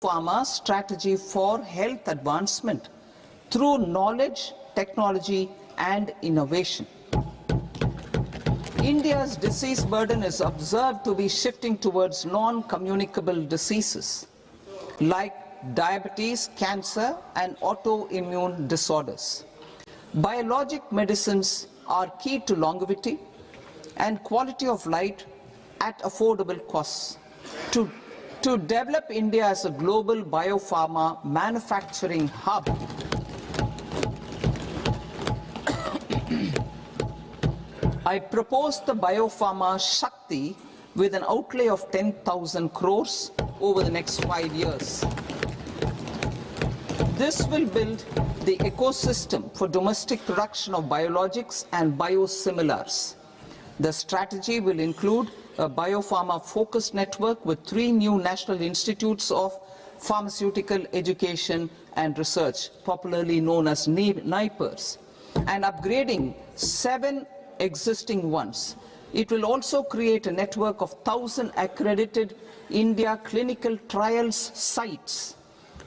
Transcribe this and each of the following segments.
Pharma strategy for health advancement through knowledge, technology and innovation. India's disease burden is observed to be shifting towards non-communicable diseases like diabetes, cancer and autoimmune disorders. Biologic medicines are key to longevity and quality of life at affordable costs. To develop India as a global biopharma manufacturing hub, I propose the Biopharma Shakti with an outlay of 10,000 crores over the next 5 years. This will build the ecosystem for domestic production of biologics and biosimilars. The strategy will include a biopharma-focused network with 3 new national institutes of pharmaceutical education and research, popularly known as NIPERs, and upgrading 7 existing ones. It will also create a network of 1,000 accredited India clinical trials sites.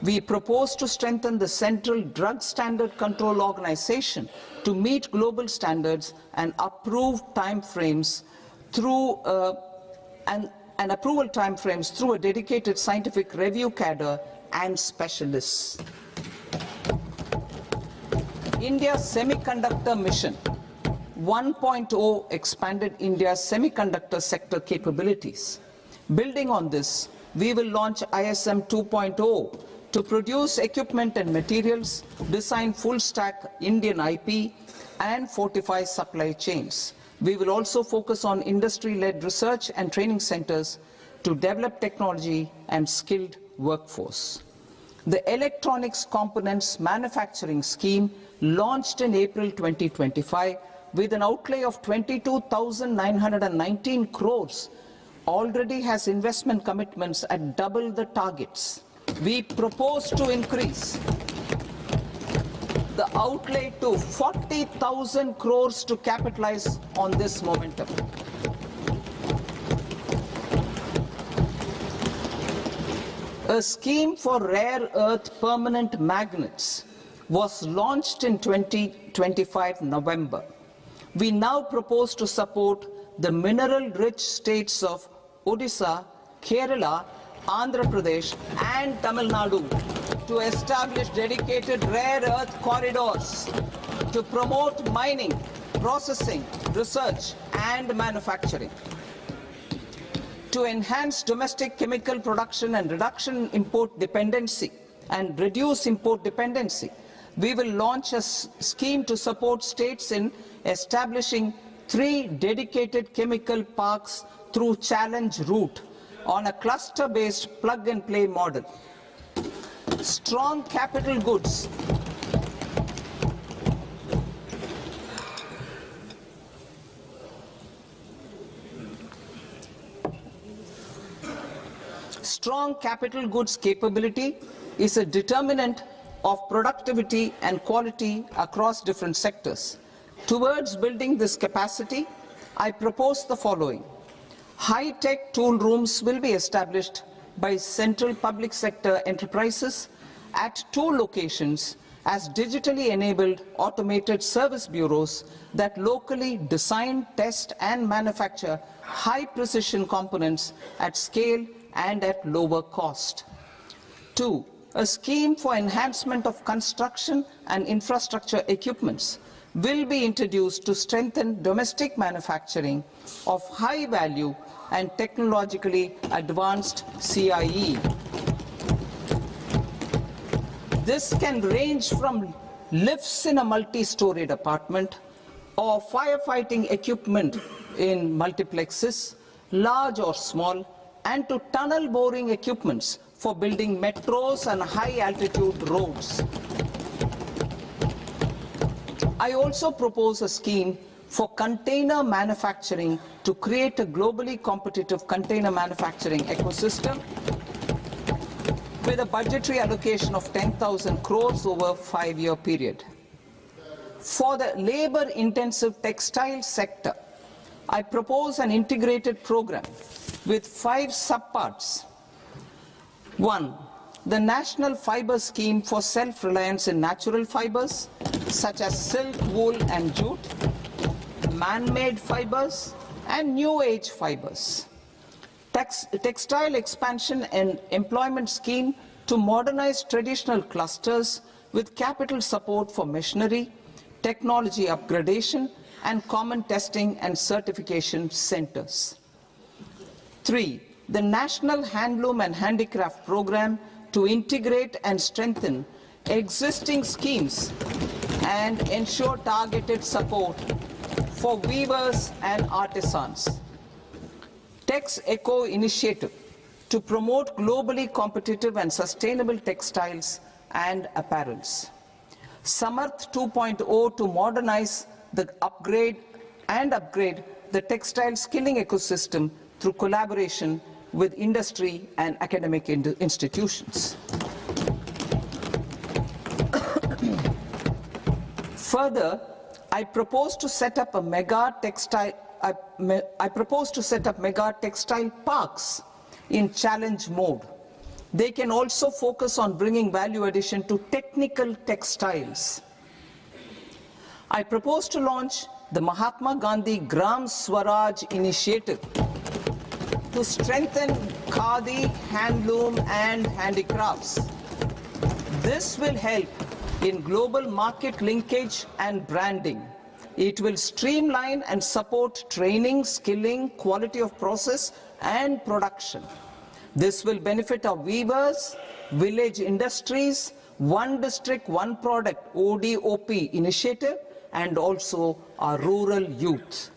We propose to strengthen the Central Drug Standard Control Organization to meet global standards and approve timeframes through approval timeframes through a dedicated scientific review cadre and specialists. India's semiconductor mission 1.0 expanded India's semiconductor sector capabilities. Building on this, we will launch ISM 2.0 to produce equipment and materials, design full-stack Indian IP, and fortify supply chains. We will also focus on industry-led research and training centers to develop technology and skilled workforce. The Electronics Components Manufacturing Scheme, launched in April 2025, with an outlay of 22,919 crores, already has investment commitments at double the targets. We propose to increase the outlay to 40,000 crores to capitalize on this momentum. A scheme for rare earth permanent magnets was launched in 2025 November. We now propose to support the mineral-rich states of Odisha, Kerala, Andhra Pradesh and Tamil Nadu to establish dedicated rare earth corridors to promote mining, processing, research and manufacturing. To enhance domestic chemical production and reduce import dependency, we will launch a scheme to support states in establishing 3 dedicated chemical parks through challenge route on a cluster-based plug-and-play model. Strong capital goods. Strong capital goods capability is a determinant of productivity and quality across different sectors. Towards building this capacity, I propose the following. High-tech tool rooms will be established by central public sector enterprises at 2 locations as digitally enabled automated service bureaus that locally design, test and manufacture high-precision components at scale and at lower cost. 2. A scheme for enhancement of construction and infrastructure equipments will be introduced to strengthen domestic manufacturing of high value and technologically advanced CIE. This can range from lifts in a multi-storied apartment or firefighting equipment in multiplexes, large or small, and to tunnel boring equipments for building metros and high-altitude roads. I also propose a scheme for container manufacturing to create a globally competitive container manufacturing ecosystem with a budgetary allocation of 10,000 crores over a 5-year period. For the labor-intensive textile sector, I propose an integrated program with 5 subparts. 1. the National Fiber Scheme for self-reliance in natural fibers, such as silk, wool and jute, man-made fibers and new age fibers. Textile expansion and employment scheme to modernize traditional clusters with capital support for machinery, technology upgradation and common testing and certification centers. 3. The National Handloom and Handicraft Program to integrate and strengthen existing schemes and ensure targeted support for weavers and artisans. Tex Eco Initiative to promote globally competitive and sustainable textiles and apparels. Samarth 2.0 to modernize the upgrade the textile skilling ecosystem through collaboration with industry and academic institutions. Further, I propose to set up mega textile parks in challenge mode. They can also focus on bringing value addition to technical textiles. I propose to launch the Mahatma Gandhi Gram Swaraj initiative to strengthen khadi, handloom and handicrafts. This will help in global market linkage and branding. It will streamline and support training, skilling, quality of process and production. This will benefit our weavers, village industries, one district, one product ODOP initiative and also our rural youth.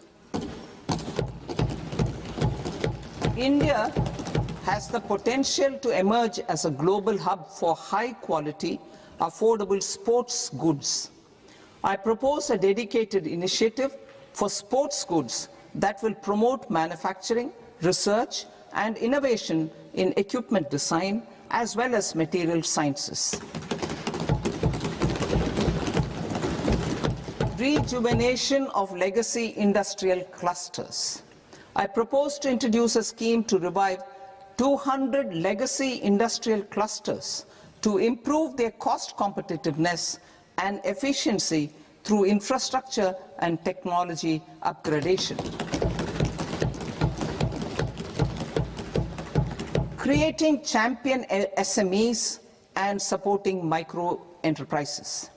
India has the potential to emerge as a global hub for high quality, affordable sports goods. I propose a dedicated initiative for sports goods that will promote manufacturing, research and innovation in equipment design as well as material sciences. Rejuvenation of legacy industrial clusters. I propose to introduce a scheme to revive 200 legacy industrial clusters to improve their cost competitiveness and efficiency through infrastructure and technology upgradation. Creating champion SMEs and supporting micro enterprises.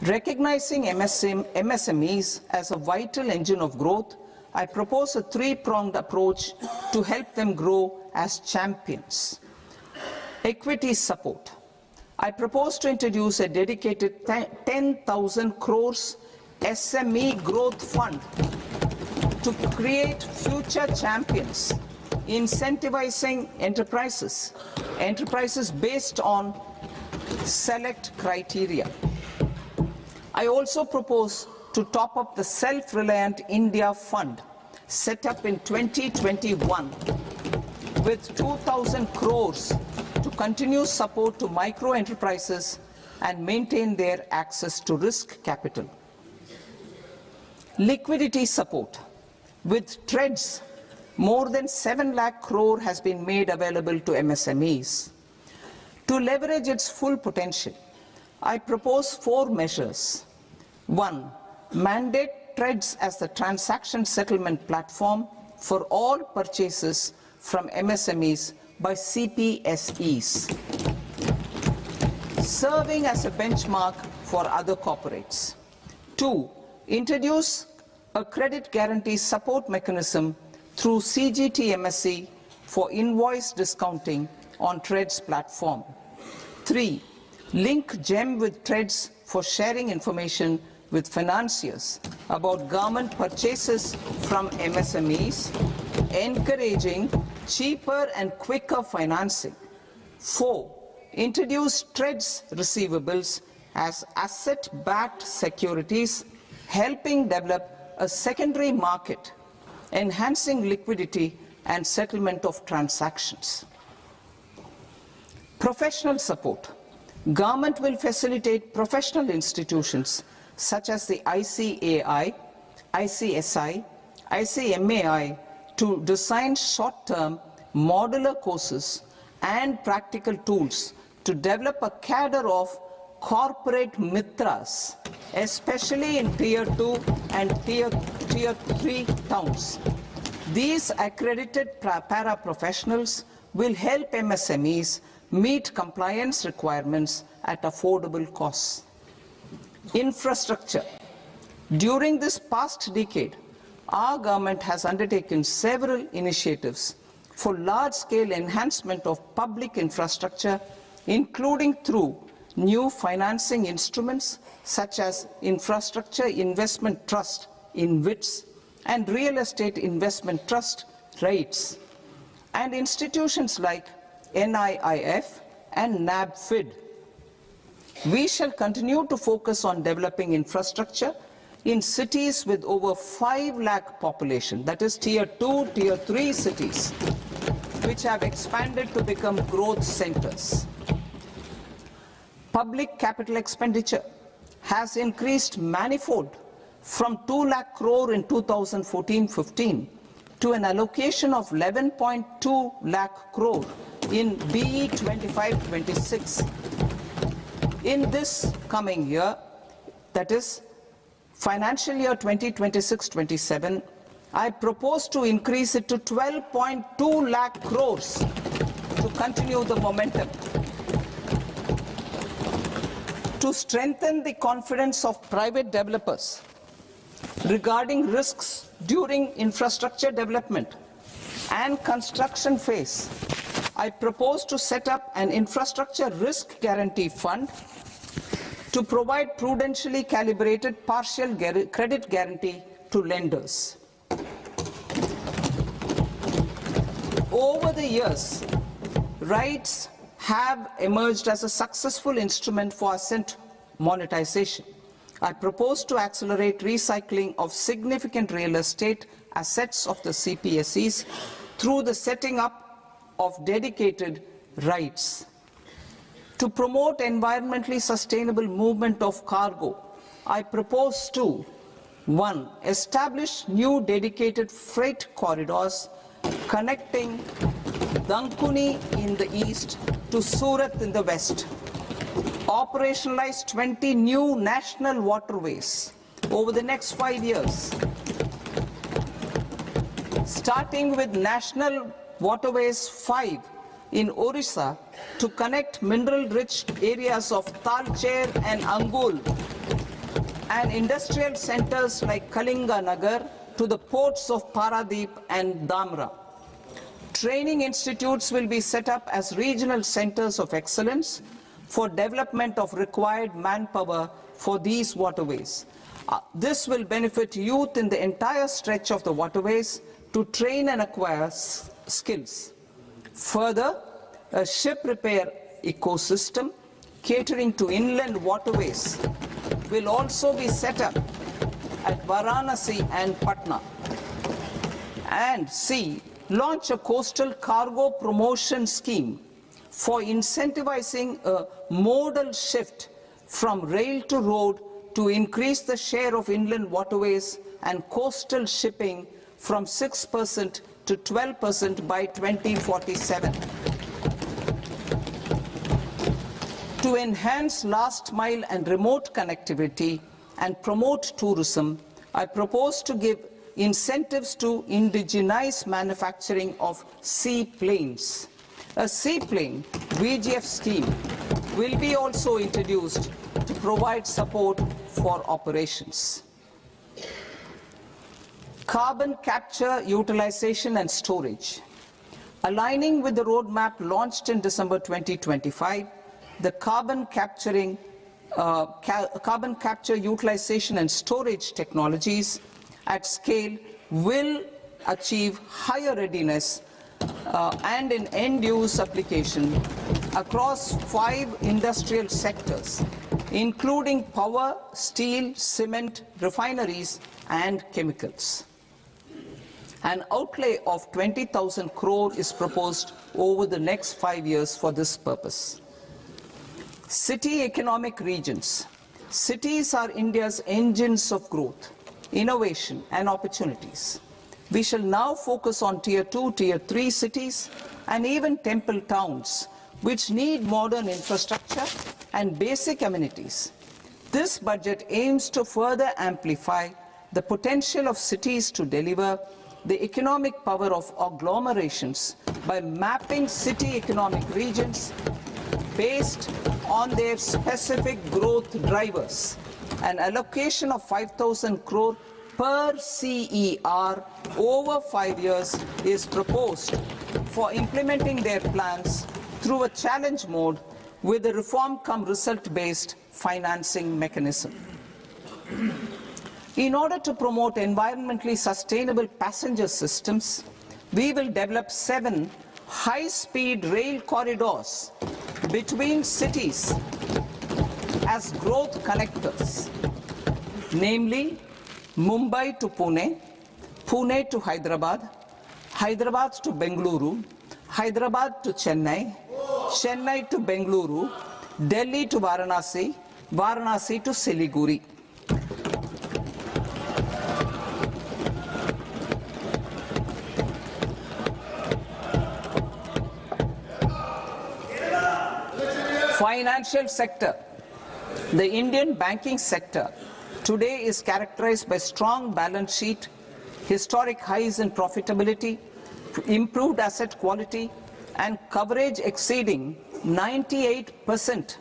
Recognizing MSMEs as a vital engine of growth, I propose a three-pronged approach to help them grow as champions. Equity support. I propose to introduce a dedicated 10,000 crores SME growth fund to create future champions, incentivizing enterprises based on select criteria. I also propose to top up the Self-Reliant India Fund set up in 2021 with 2,000 crores to continue support to micro enterprises and maintain their access to risk capital. Liquidity support. With TREDS, more than 7 lakh crore has been made available to MSMEs. To leverage its full potential, I propose 4 measures. 1. Mandate TREDS as the transaction settlement platform for all purchases from MSMEs by CPSEs, serving as a benchmark for other corporates. 2. Introduce a credit guarantee support mechanism through CGTMSE for invoice discounting on TREDS platform. 3. Link GEM with TREDS for sharing information with financiers about government purchases from MSMEs, encouraging cheaper and quicker financing. 4. Introduce TREDS receivables as asset-backed securities, helping develop a secondary market, enhancing liquidity and settlement of transactions. Professional support. Government will facilitate professional institutions such as the ICAI, ICSI, ICMAI to design short-term modular courses and practical tools to develop a cadre of corporate mitras, especially in Tier 2 and Tier 3 towns. These accredited para-professionals will help MSMEs meet compliance requirements at affordable costs. Infrastructure. During this past decade, our government has undertaken several initiatives for large-scale enhancement of public infrastructure, including through new financing instruments such as Infrastructure Investment Trust (InvITs) and Real Estate Investment Trust (REITs), and institutions like NIIF and NABFID. We shall continue to focus on developing infrastructure in cities with over 5 lakh population, that is Tier 2, Tier 3 cities, which have expanded to become growth centers. Public capital expenditure has increased manifold from 2 lakh crore in 2014-15 to an allocation of 11.2 lakh crore in BE 25-26. In this coming year, that is financial year 2026-27, I propose to increase it to 12.2 lakh crores to continue the momentum. To strengthen the confidence of private developers regarding risks during infrastructure development and construction phase, I propose to set up an infrastructure risk guarantee fund to provide prudentially calibrated partial credit guarantee to lenders. Over the years, REITs have emerged as a successful instrument for asset monetization. I propose to accelerate recycling of significant real estate assets of the CPSEs through the setting up of dedicated REITs. To promote environmentally sustainable movement of cargo, I propose to 1. Establish new dedicated freight corridors connecting Dankuni in the east to Surat in the west. Operationalize 20 new national waterways over the next 5 years, starting with National Waterways 5 in Orissa to connect mineral-rich areas of Talcher and Angul and industrial centers like Kalinga Nagar to the ports of Paradeep and Dhamra. Training institutes will be set up as regional centers of excellence for development of required manpower for these waterways. This will benefit youth in the entire stretch of the waterways to train and acquire skills. Further, a ship repair ecosystem catering to inland waterways will also be set up at Varanasi and Patna. And C, launch a coastal cargo promotion scheme for incentivizing a modal shift from rail to road to increase the share of inland waterways and coastal shipping from 6% to 12% by 2047. To enhance last mile and remote connectivity and promote tourism, I propose to give incentives to indigenize manufacturing of seaplanes. A seaplane VGF scheme will be also introduced to provide support for operations. Carbon capture, utilization and storage. Aligning with the roadmap launched in December 2025, the carbon capture, utilization and storage technologies at scale will achieve higher readiness and in end-use application across 5 industrial sectors, including power, steel, cement, refineries, and chemicals. An outlay of 20,000 crore is proposed over the next 5 years for this purpose. City economic regions. Cities are India's engines of growth, innovation, and opportunities. We shall now focus on Tier 2, Tier 3 cities, and even temple towns which need modern infrastructure and basic amenities. This budget aims to further amplify the potential of cities to deliver the economic power of agglomerations by mapping city economic regions based on their specific growth drivers. An allocation of 5,000 crore per CER over 5 years is proposed for implementing their plans through a challenge mode with a reform-cum-result-based financing mechanism. In order to promote environmentally sustainable passenger systems, we will develop 7 high-speed rail corridors between cities as growth connectors, namely Mumbai to Pune, Pune to Hyderabad, Hyderabad to Bengaluru, Hyderabad to Chennai, Chennai to Bengaluru, Delhi to Varanasi, Varanasi to Siliguri. Financial sector. The Indian banking sector today is characterized by strong balance sheet, historic highs in profitability, improved asset quality, and coverage exceeding 98%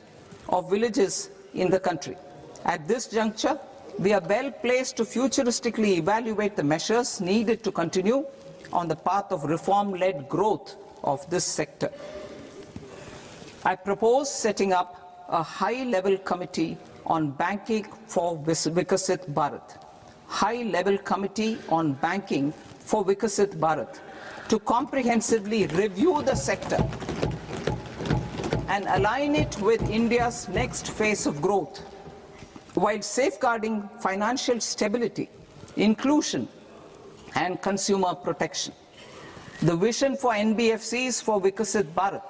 of villages in the country. At this juncture, we are well placed to futuristically evaluate the measures needed to continue on the path of reform-led growth of this sector. I propose setting up a high-level committee on banking for Vikasit Bharat. High-level committee on banking for Vikasit Bharat to comprehensively review the sector and align it with India's next phase of growth, while safeguarding financial stability, inclusion, and consumer protection. The vision for NBFCs for Vikasit Bharat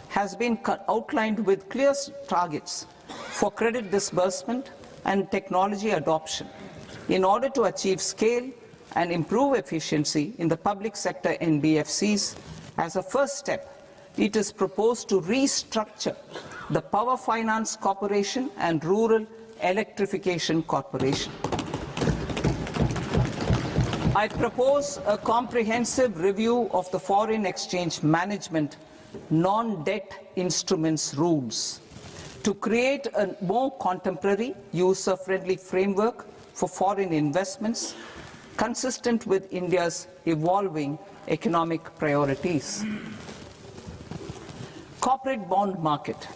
has been outlined with clear targets for credit disbursement and technology adoption in order to achieve scale and improve efficiency in the public sector NBFCs. As a first step, it is proposed to restructure the Power Finance Corporation and Rural Electrification Corporation. I propose a comprehensive review of the foreign exchange management non-debt instruments rules to create a more contemporary, user-friendly framework for foreign investments consistent with India's evolving economic priorities. Corporate bond market.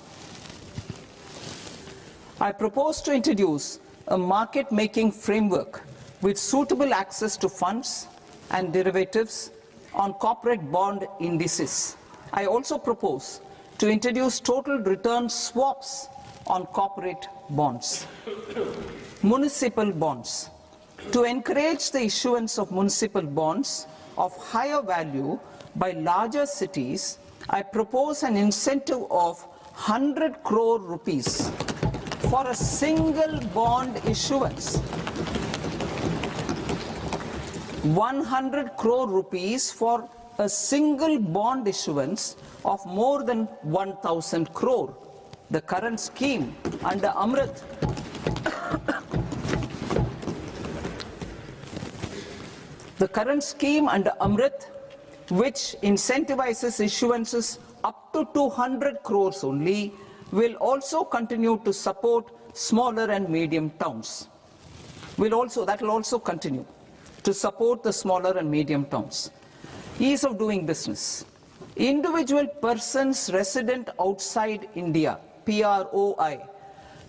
I propose to introduce a market-making framework with suitable access to funds and derivatives on corporate bond indices. I also propose to introduce total return swaps on corporate bonds. Municipal bonds. To encourage the issuance of municipal bonds of higher value by larger cities, I propose an incentive of 100 crore rupees for a single bond issuance. 100 crore rupees for a single bond issuance of more than 1,000 crore. The current scheme under Amrit which incentivizes issuances up to 200 crores only, will also continue to support smaller and medium towns. That will also continue to support the smaller and medium towns. Ease of doing business. Individual persons resident outside India, PROI,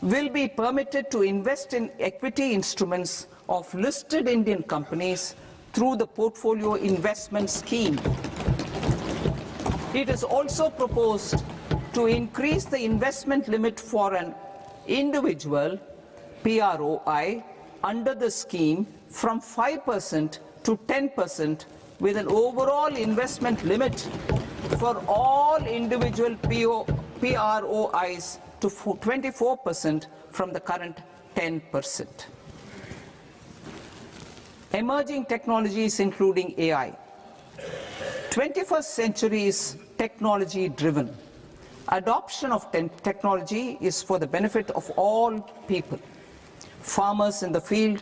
will be permitted to invest in equity instruments of listed Indian companies through the Portfolio Investment Scheme. It is also proposed to increase the investment limit for an individual PROI under the scheme from 5% to 10%, with an overall investment limit for all individual PROIs to 24% from the current 10%. Emerging technologies including AI. 21st century is technology driven. Adoption of technology is for the benefit of all people. Farmers in the field,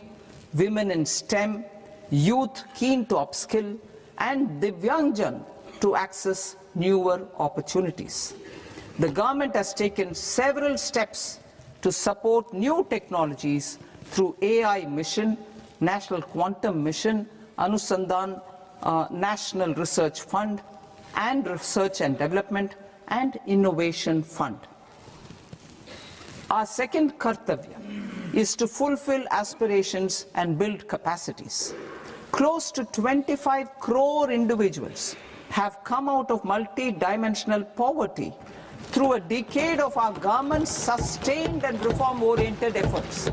women in STEM, youth keen to upskill, and Divyangjan to access newer opportunities. The government has taken several steps to support new technologies through AI Mission, National Quantum Mission, Anusandhan National Research Fund, and Research and Development and Innovation Fund. Our second kartavya is to fulfill aspirations and build capacities. Close to 25 crore individuals have come out of multi-dimensional poverty through a decade of our government's sustained and reform-oriented efforts.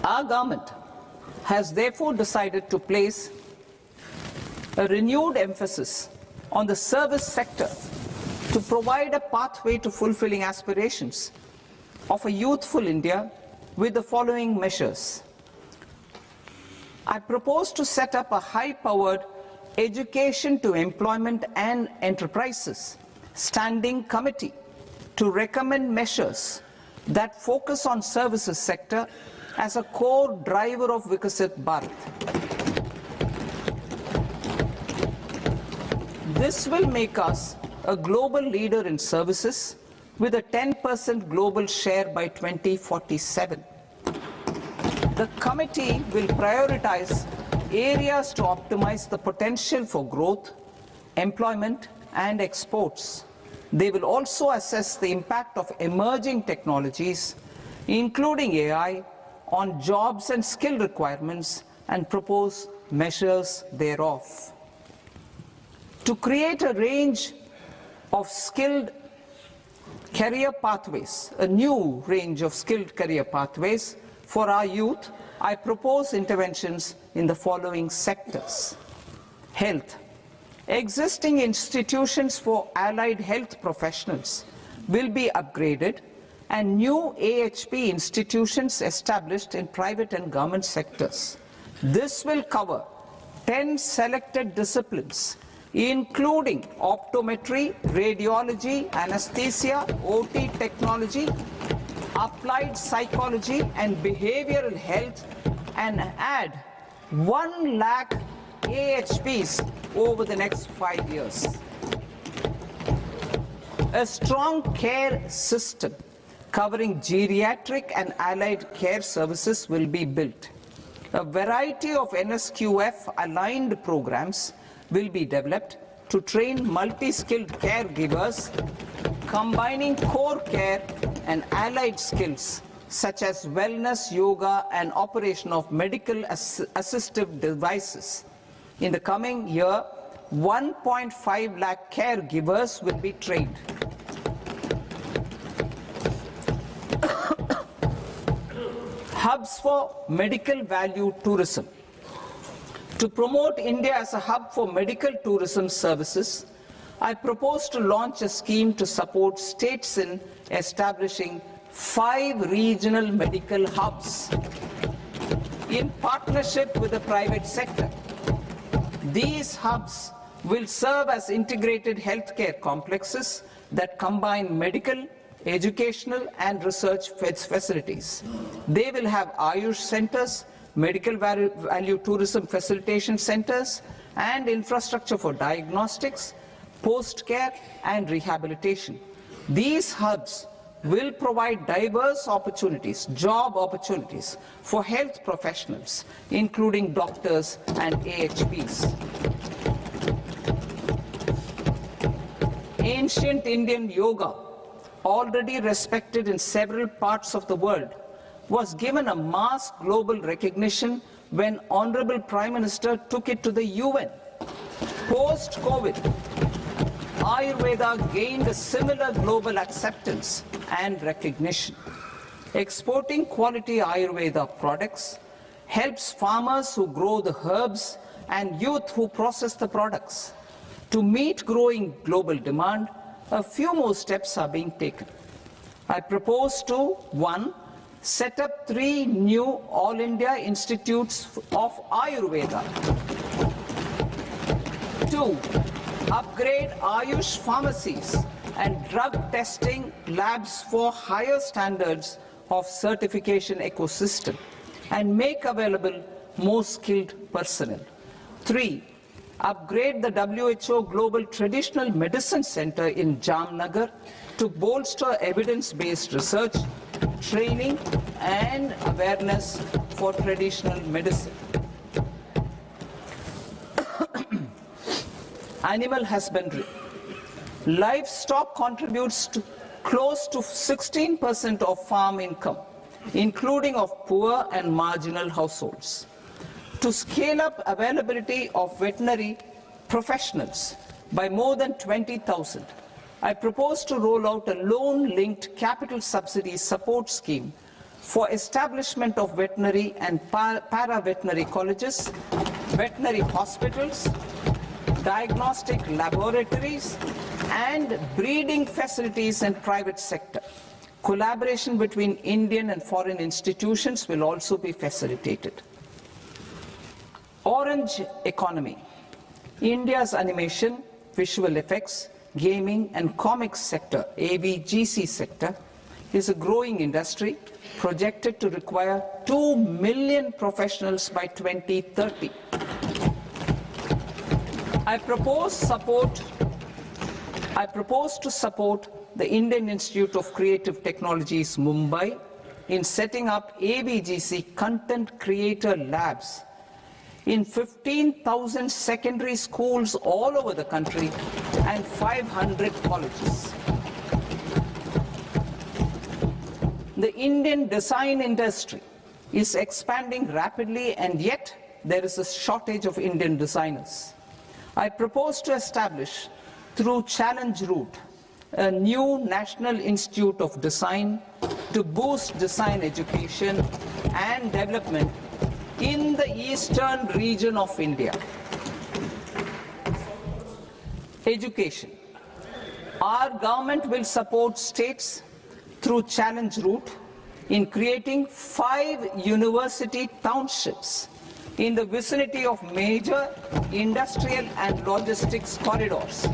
Our government has therefore decided to place a renewed emphasis on the service sector to provide a pathway to fulfilling aspirations of a youthful India with the following measures. I propose to set up a high-powered education to employment and enterprises standing committee to recommend measures that focus on services sector as a core driver of Viksit Bharat. This will make us a global leader in services with a 10% global share by 2047. The committee will prioritize areas to optimize the potential for growth, employment, and exports. They will also assess the impact of emerging technologies, including AI, on jobs and skill requirements and propose measures thereof. To create a range of skilled career pathways, a new range of skilled career pathways for our youth, I propose interventions in the following sectors. Health. Existing institutions for allied health professionals will be upgraded and new AHP institutions established in private and government sectors. This will cover 10 selected disciplines, including optometry, radiology, anesthesia, OT technology, applied psychology and behavioral health, and add 1 lakh AHPs over the next 5 years. A strong care system covering geriatric and allied care services will be built. A variety of NSQF-aligned programs will be developed to train multi-skilled caregivers, combining core care and allied skills such as wellness, yoga, and operation of medical assistive devices. In the coming year, 1.5 lakh caregivers will be trained. Hubs for medical value tourism. To promote India as a hub for medical tourism services, I propose to launch a scheme to support states in establishing 5 regional medical hubs in partnership with the private sector. These hubs will serve as integrated healthcare complexes that combine medical, educational and research facilities. They will have Ayush centers, medical value tourism facilitation centers, and infrastructure for diagnostics, post-care and rehabilitation. These hubs will provide diverse opportunities, job opportunities for health professionals, including doctors and AHPs. Ancient Indian yoga, already respected in several parts of the world, was given a mass global recognition when Honorable Prime Minister took it to the UN. Post-COVID, Ayurveda gained a similar global acceptance and recognition. Exporting quality Ayurveda products helps farmers who grow the herbs and youth who process the products. To meet growing global demand, a few more steps are being taken. I propose to, 1, set up 3 new All India Institutes of Ayurveda. 2. Upgrade Ayush pharmacies and drug testing labs for higher standards of certification ecosystem and make available more skilled personnel. 3. Upgrade the WHO Global Traditional Medicine Center in Jamnagar to bolster evidence-based research, training and awareness for traditional medicine. Animal husbandry. Livestock contributes to close to 16% of farm income, including of poor and marginal households. To scale up availability of veterinary professionals by more than 20,000, I propose to roll out a loan-linked capital subsidy support scheme for establishment of veterinary and para-veterinary colleges, veterinary hospitals, diagnostic laboratories, and breeding facilities in private sector. Collaboration between Indian and foreign institutions will also be facilitated. Orange economy. India's animation, visual effects, gaming and comics sector, AVGC sector, is a growing industry projected to require 2 million professionals by 2030. I propose to support the Indian Institute of Creative Technologies, Mumbai, in setting up AVGC content creator labs in 15,000 secondary schools all over the country and 500 colleges. The Indian design industry is expanding rapidly, and yet there is a shortage of Indian designers. I propose to establish, through Challenge Route, a new National Institute of Design to boost design education and development in the eastern region of India. Education. Our government will support states through Challenge Route in creating 5 university townships in the vicinity of major industrial and logistics corridors.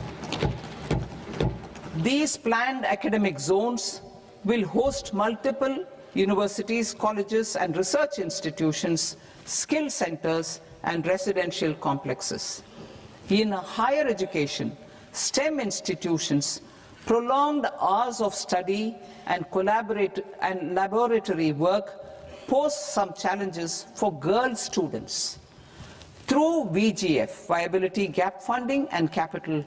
These planned academic zones will host multiple universities, colleges and research institutions, skill centers and residential complexes. In higher education, STEM institutions, prolonged hours of study and laboratory work pose some challenges for girl students. Through VGF, Viability Gap Funding and capital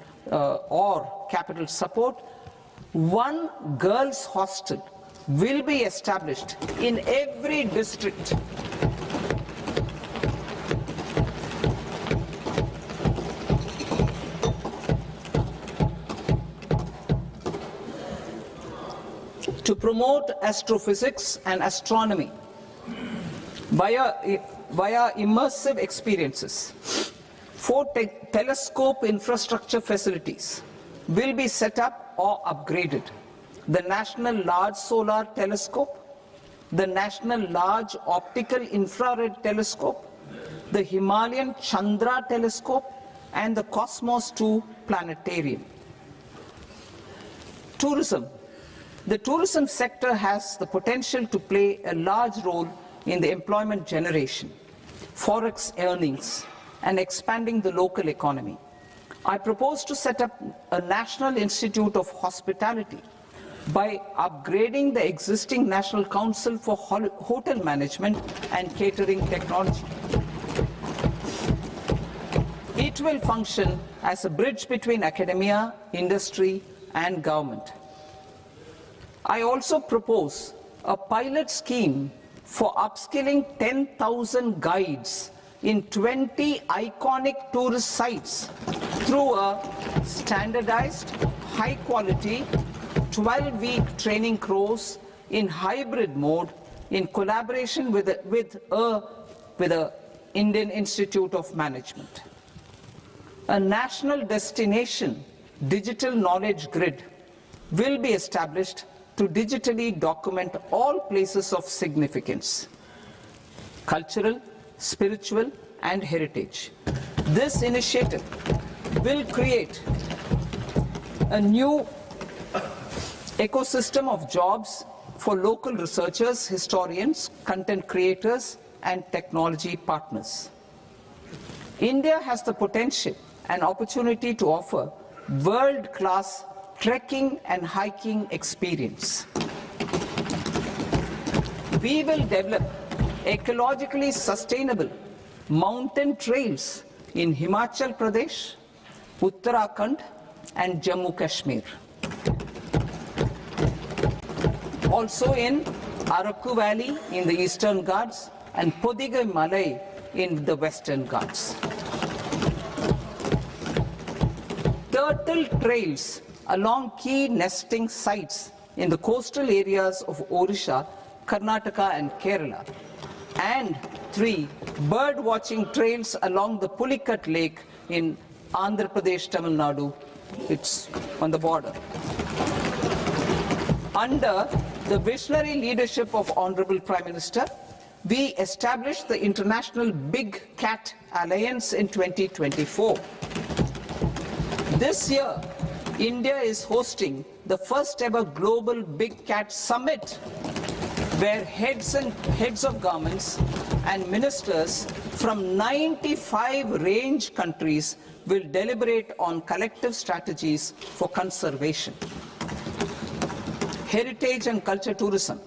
support, 1 girls' hostel will be established in every district. To promote astrophysics and astronomy via immersive experiences, 4 telescope infrastructure facilities will be set up or upgraded. The National Large Solar Telescope, the National Large Optical Infrared Telescope, the Himalayan Chandra Telescope, and the Cosmos 2 Planetarium. Tourism. The tourism sector has the potential to play a large role in the employment generation, forex earnings, and expanding the local economy. I propose to set up a National Institute of Hospitality by upgrading the existing National Council for Hotel Management and Catering Technology. It will function as a bridge between academia, industry, and government. I also propose a pilot scheme for upskilling 10,000 guides in 20 iconic tourist sites through a standardized, high-quality, 12-week training course in hybrid mode in collaboration with the Indian Institute of Management. A national destination digital knowledge grid will be established to digitally document all places of significance, cultural, spiritual, and heritage. This initiative will create a new ecosystem of jobs for local researchers, historians, content creators, and technology partners. India has the potential and opportunity to offer world-class trekking and hiking experience. We will develop ecologically sustainable mountain trails in Himachal Pradesh, Uttarakhand, and Jammu Kashmir. Also in Araku Valley in the Eastern Ghats and Podigai Malai in the Western Ghats. Turtle trails along key nesting sites in the coastal areas of Odisha, Karnataka, and Kerala. And 3 bird watching trails along the Pulikat Lake in Andhra Pradesh, Tamil Nadu. It's on the border. Under the visionary leadership of Honorable Prime Minister, we established the International Big Cat Alliance in 2024. This year, India is hosting the first ever Global Big Cat Summit, where heads of governments and ministers from 95 range countries will deliberate on collective strategies for conservation. Heritage and culture tourism.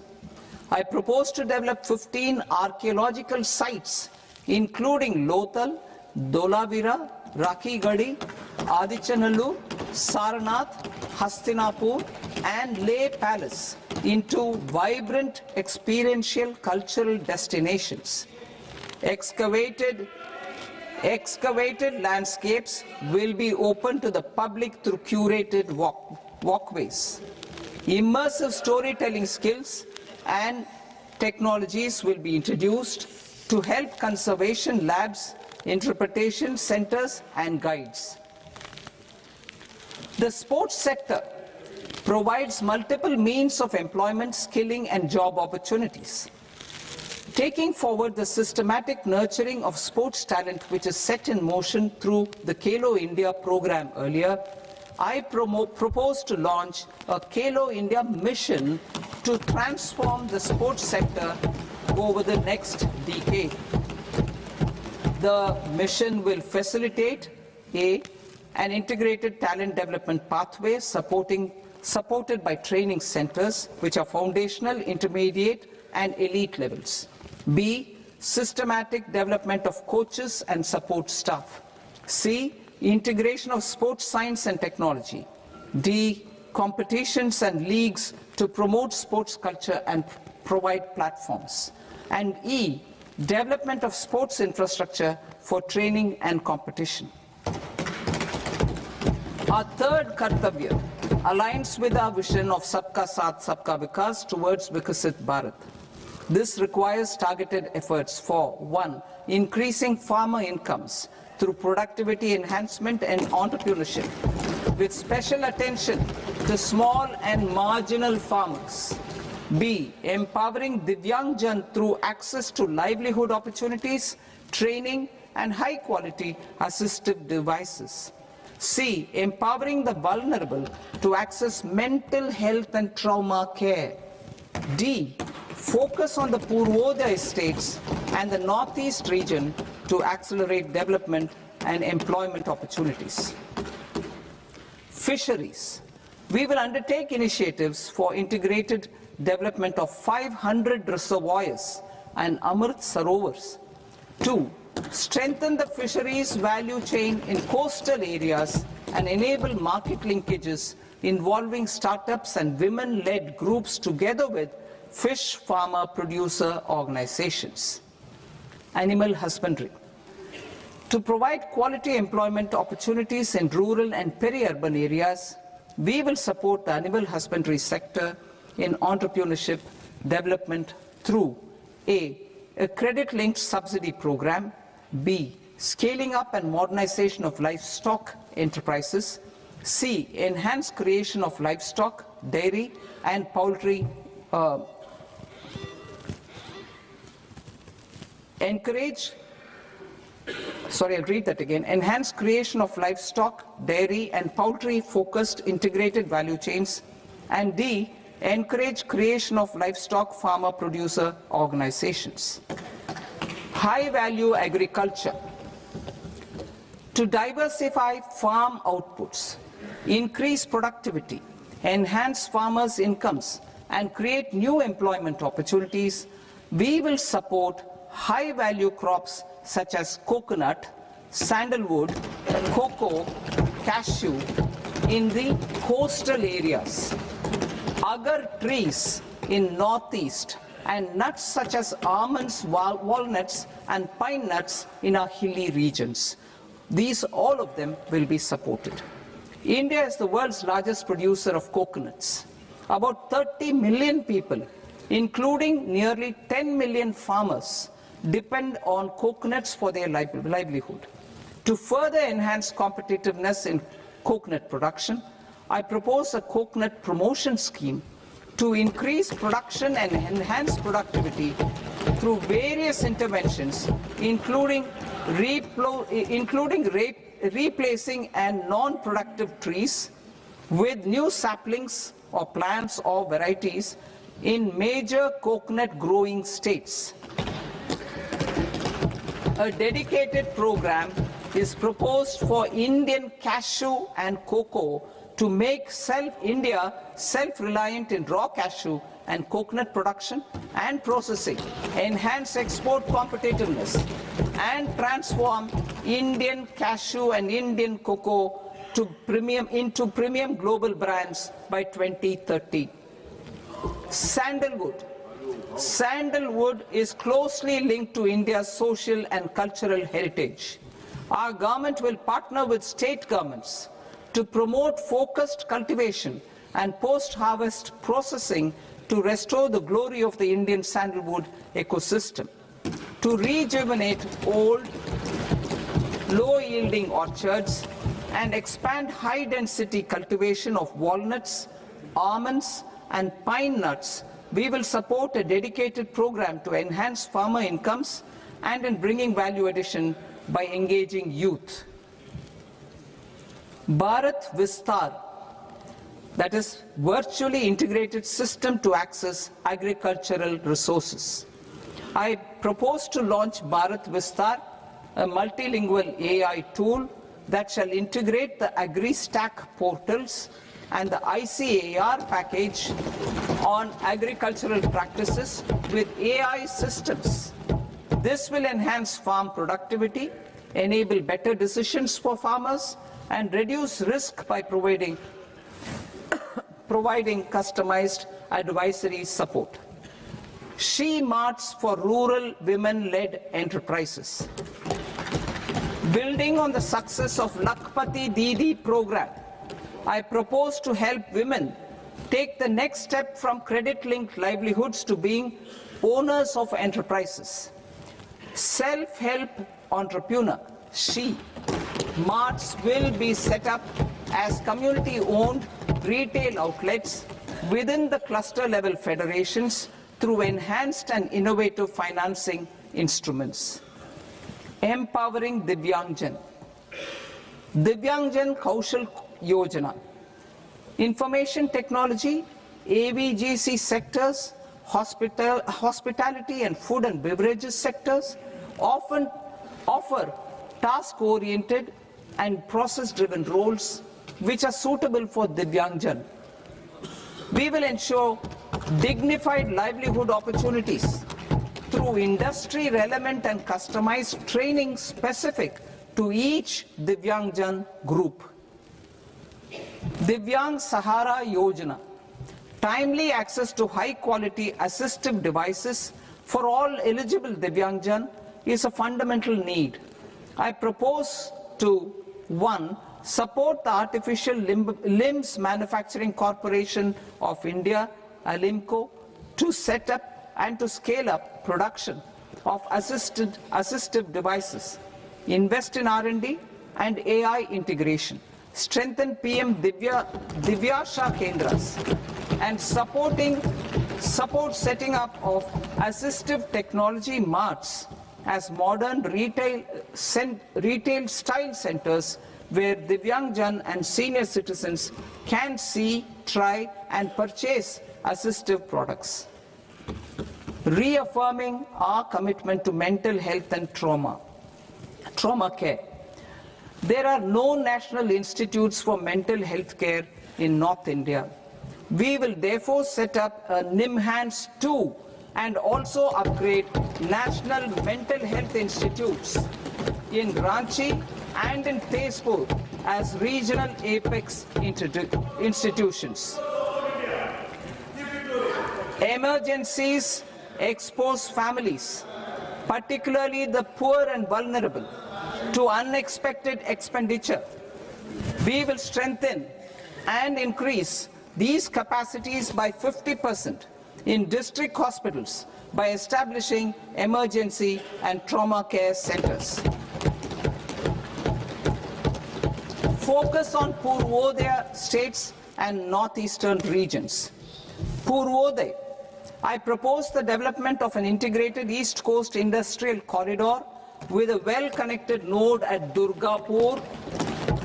I propose to develop 15 archaeological sites, including Lothal, Dolavira, Rakigadi, Adichanallu, Saranath, Hastinapur, and Leh Palace into vibrant experiential cultural destinations. Excavated landscapes will be open to the public through curated walkways. Immersive storytelling skills and technologies will be introduced to help conservation labs, interpretation centers, and guides. The sports sector provides multiple means of employment, skilling, and job opportunities. Taking forward the systematic nurturing of sports talent which is set in motion through the Khelo India program earlier, I propose to launch a Khelo India mission to transform the sports sector over the next decade. The mission will facilitate an integrated talent development pathway supported by training centers which are foundational, intermediate, and elite levels. B, systematic development of coaches and support staff. C, integration of sports science and technology. D, competitions and leagues to promote sports culture and provide platforms. And E, development of sports infrastructure for training and competition. Our third Kartavya aligns with our vision of Sabka Saath, Sabka Vikas towards Vikasit Bharat. This requires targeted efforts for 1, increasing farmer incomes through productivity enhancement and entrepreneurship, with special attention to small and marginal farmers. B, empowering Divyangjan through access to livelihood opportunities, training, and high-quality assistive devices. C, empowering the vulnerable to access mental health and trauma care. D, focus on the Purvodaya states and the Northeast region to accelerate development and employment opportunities. Fisheries. We will undertake initiatives for integrated development of 500 reservoirs and Amrit Sarovars. 2, strengthen the fisheries value chain in coastal areas and enable market linkages involving startups and women-led groups together with fish farmer producer organizations. Animal husbandry. To provide quality employment opportunities in rural and peri-urban areas, we will support the animal husbandry sector in entrepreneurship development through A, credit-linked subsidy program, B, scaling up and modernization of livestock enterprises, C. Enhance creation of livestock, dairy and poultry. I'll read that again. Enhance creation of livestock, dairy and poultry focused integrated value chains. And D. Encourage creation of livestock farmer producer organizations. High value agriculture. To diversify farm outputs, increase productivity, enhance farmers' incomes, and create new employment opportunities, we will support high-value crops such as coconut, sandalwood, cocoa, cashew in the coastal areas, agar trees in northeast, and nuts such as almonds, walnuts, and pine nuts in our hilly regions. These, all of them, will be supported. India is the world's largest producer of coconuts. About 30 million people, including nearly 10 million farmers, depend on coconuts for their livelihood. To further enhance competitiveness in coconut production, I propose a coconut promotion scheme to increase production and enhance productivity through various interventions, including replacing and non-productive trees with new saplings or plants or varieties in major coconut growing states. A dedicated program is proposed for Indian cashew and cocoa to make India self-reliant in raw cashew and coconut production and processing, enhance export competitiveness, and transform Indian cashew and Indian cocoa into premium global brands by 2030. Sandalwood. Sandalwood is closely linked to India's social and cultural heritage. Our government will partner with state governments to promote focused cultivation and post-harvest processing to restore the glory of the Indian sandalwood ecosystem, to rejuvenate old, low-yielding orchards, and expand high-density cultivation of walnuts, almonds, and pine nuts. We will support a dedicated program to enhance farmer incomes and in bringing value addition by engaging youth. Bharat Vistar, that is virtually integrated system to access agricultural resources. I propose to launch Bharat Vistar, a multilingual AI tool that shall integrate the AgriStack portals and the ICAR package on agricultural practices with AI systems. This will enhance farm productivity, enable better decisions for farmers, and reduce risk by providing customized advisory support. She Marts for rural women-led enterprises. Building on the success of Lakpati Didi program, I propose to help women take the next step from credit-linked livelihoods to being owners of enterprises. Self-help entrepreneur, She Marts will be set up as community-owned retail outlets within the cluster-level federations through enhanced and innovative financing instruments. Empowering Divyangjan. Divyangjan Kaushal Yojana. Information technology, AVGC sectors, hospitality and food and beverages sectors often offer task-oriented and process-driven roles which are suitable for Divyangjan. We will ensure dignified livelihood opportunities through industry-relevant and customized training specific to each Divyangjan group. Divyang Sahara Yojana. Timely access to high-quality assistive devices for all eligible Divyangjan is a fundamental need. I propose to 1. Support the Artificial Limbs Manufacturing Corporation of India, ALIMCO, to set up and to scale up production of assistive devices, invest in R&D and AI integration, strengthen PM Divyasha Kendras, and support setting up of assistive technology marts as modern retail style centers where Divyangjan and senior citizens can see, try and purchase assistive products. Reaffirming our commitment to mental health and trauma care. There are no national institutes for mental health care in North India. We will therefore set up a NIMHANS 2 and also upgrade national mental health institutes in Ranchi and in Tezpur as regional apex institutions. Emergencies expose families, particularly the poor and vulnerable, to unexpected expenditure. We will strengthen and increase these capacities by 50% in district hospitals by establishing emergency and trauma care centers. Focus on Purvodaya states and northeastern regions. Purvodaya, I propose the development of an integrated East Coast industrial corridor with a well-connected node at Durgapur,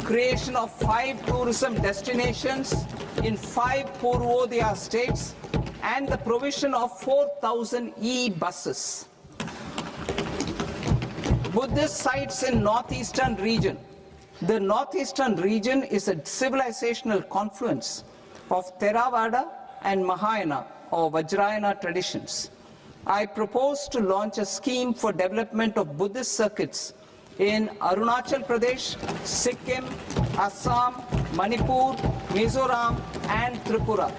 creation of 5 tourism destinations in 5 Purvodaya states, and the provision of 4,000 e-buses. Buddhist sites in northeastern region. The northeastern region is a civilizational confluence of Theravada and Mahayana or Vajrayana traditions. I propose to launch a scheme for development of Buddhist circuits in Arunachal Pradesh, Sikkim, Assam, Manipur, Mizoram and Tripura.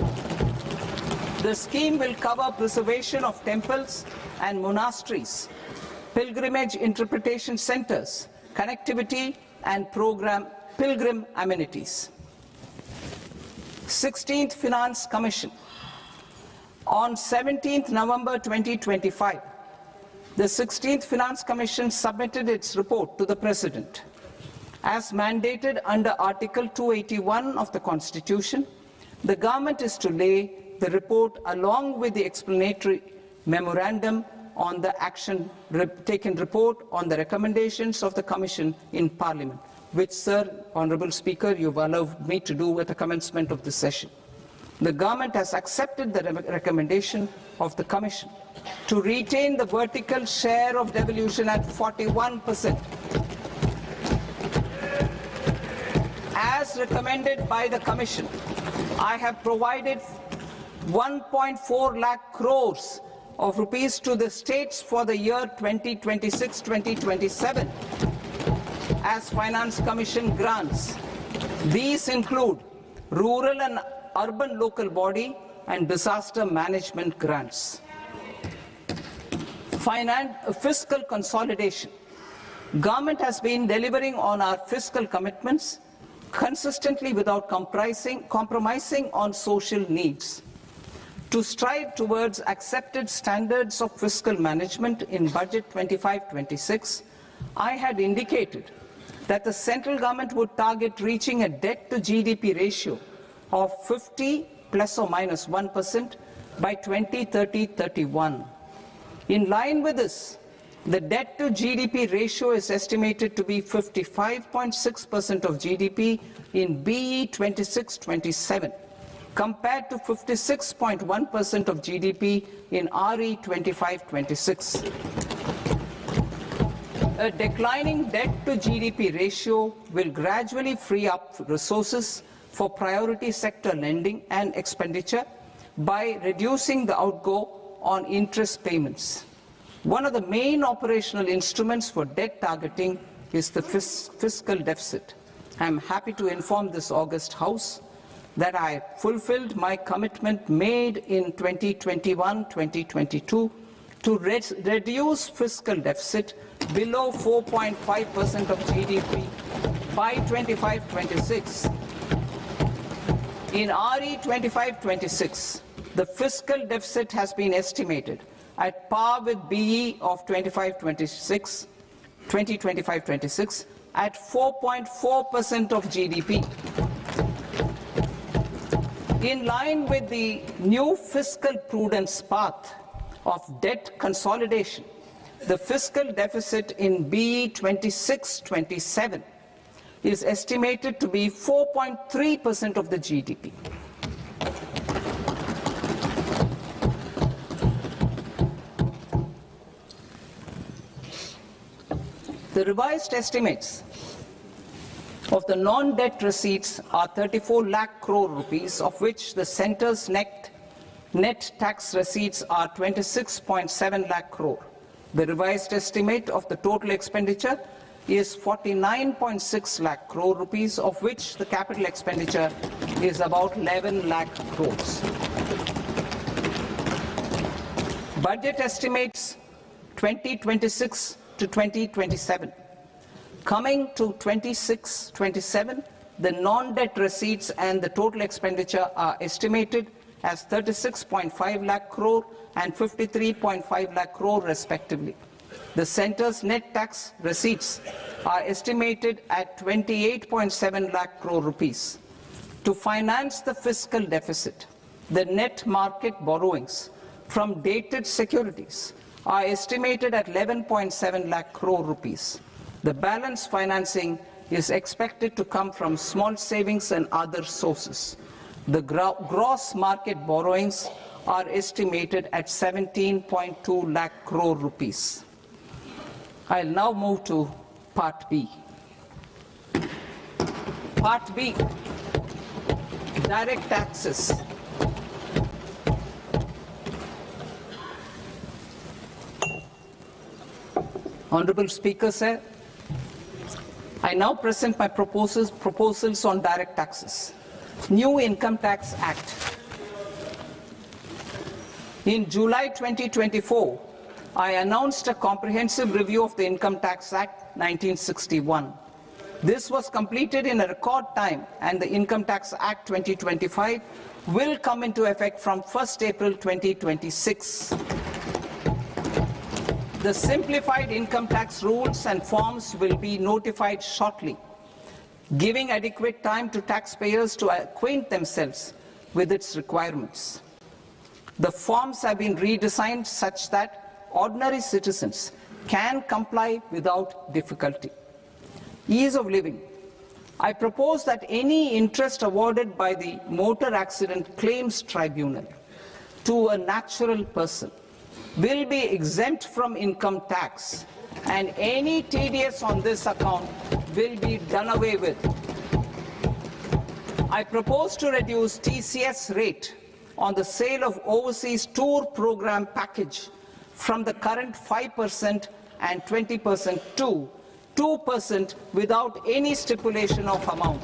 The scheme will cover preservation of temples and monasteries, pilgrimage interpretation centers, connectivity and pilgrim amenities. 16th Finance Commission. On 17th November 2025, the 16th Finance Commission submitted its report to the President. As mandated under Article 281 of the Constitution, the government is to lay the report along with the explanatory memorandum on the action taken report on the recommendations of the Commission in Parliament, which, Sir, Honourable Speaker, you've allowed me to do at the commencement of this session. The government has accepted the recommendation of the Commission to retain the vertical share of devolution at 41%. As recommended by the Commission, I have provided 1.4 lakh crores of rupees to the states for the year 2026-2027 as Finance Commission grants. These include rural and urban local body and disaster management grants. Fiscal consolidation. Government has been delivering on our fiscal commitments consistently without compromising on social needs. To strive towards accepted standards of fiscal management in Budget 25-26, I had indicated that the central government would target reaching a debt to GDP ratio of 50 plus or minus 1% by 2030-31. In line with this, the debt to GDP ratio is estimated to be 55.6% of GDP in BE 26-27, compared to 56.1% of GDP in RE 25-26. A declining debt to GDP ratio will gradually free up resources for priority sector lending and expenditure by reducing the outgo on interest payments. One of the main operational instruments for debt targeting is the fiscal deficit. I am happy to inform this august House that I fulfilled my commitment made in 2021-2022 to reduce fiscal deficit below 4.5% of GDP by 25-26. In RE 25-26, the fiscal deficit has been estimated at par with BE of 2025-26 at 4.4% of GDP. In line with the new fiscal prudence path of debt consolidation, the fiscal deficit in BE 26-27 is estimated to be 4.3% of the GDP. The revised estimates of the non-debt receipts are 34 lakh crore rupees, of which the centre's net tax receipts are 26.7 lakh crore. The revised estimate of the total expenditure is 49.6 lakh crore rupees, of which the capital expenditure is about 11 lakh crores. Budget estimates 2026 to 2027. Coming to 26-27, the non-debt receipts and the total expenditure are estimated as 36.5 lakh crore and 53.5 lakh crore respectively. The centre's net tax receipts are estimated at 28.7 lakh crore rupees. To finance the fiscal deficit, the net market borrowings from dated securities are estimated at 11.7 lakh crore rupees. The balance financing is expected to come from small savings and other sources. The gross market borrowings are estimated at 17.2 lakh crore rupees. I'll now move to Part B. Part B, direct taxes. Honorable Speaker, sir, I now present my proposals on direct taxes. New Income Tax Act. In July 2024, I announced a comprehensive review of the Income Tax Act 1961. This was completed in a record time, and the Income Tax Act 2025 will come into effect from 1st April 2026. The simplified income tax rules and forms will be notified shortly, giving adequate time to taxpayers to acquaint themselves with its requirements. The forms have been redesigned such that ordinary citizens can comply without difficulty. Ease of living. I propose that any interest awarded by the Motor Accident Claims Tribunal to a natural person will be exempt from income tax, and any TDS on this account will be done away with. I propose to reduce TCS rate on the sale of overseas tour program package from the current 5% and 20% to 2% without any stipulation of amount.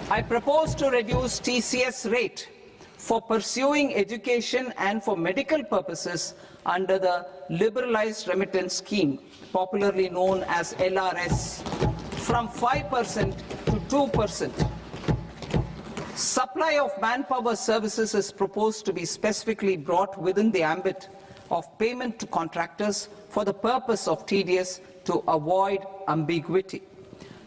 I propose to reduce TCS rate for pursuing education and for medical purposes under the Liberalized Remittance Scheme, popularly known as LRS, from 5% to 2%. Supply of manpower services is proposed to be specifically brought within the ambit of payment to contractors for the purpose of TDS to avoid ambiguity.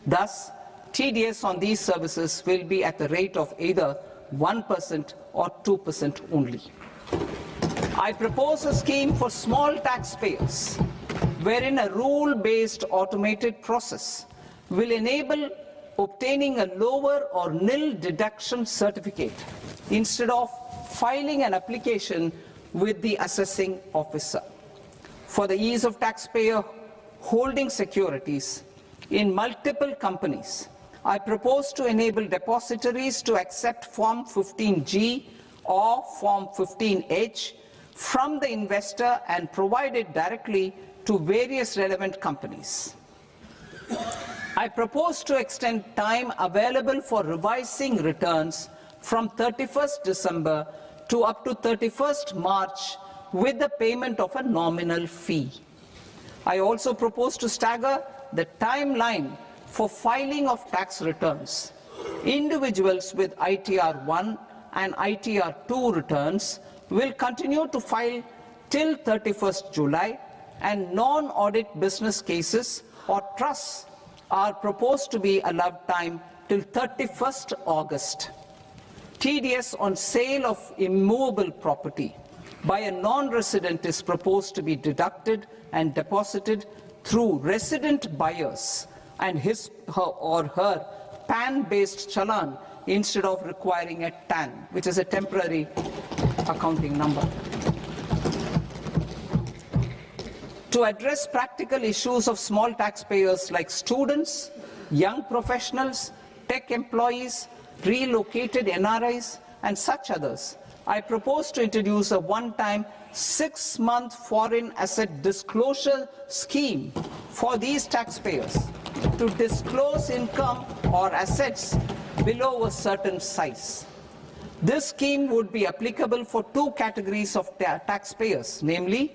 Thus, TDS on these services will be at the rate of either 1% or 2% only. I propose a scheme for small taxpayers, wherein a rule-based automated process will enable obtaining a lower or nil deduction certificate instead of filing an application with the assessing officer. For the ease of taxpayer holding securities in multiple companies, I propose to enable depositories to accept Form 15G or Form 15H from the investor and provide it directly to various relevant companies. I propose to extend time available for revising returns from 31st December to up to 31st March with the payment of a nominal fee. I also propose to stagger the timeline for filing of tax returns. Individuals with ITR 1 and ITR 2 returns will continue to file till 31st July, and non-audit business cases or trusts are proposed to be allowed time till 31st August. TDS on sale of immovable property by a non-resident is proposed to be deducted and deposited through resident buyers and his or her PAN-based challan instead of requiring a TAN, which is a temporary accounting number. To address practical issues of small taxpayers like students, young professionals, tech employees, relocated NRIs, and such others, I propose to introduce a one-time 6-month foreign asset disclosure scheme for these taxpayers to disclose income or assets below a certain size. This scheme would be applicable for two categories of taxpayers, namely,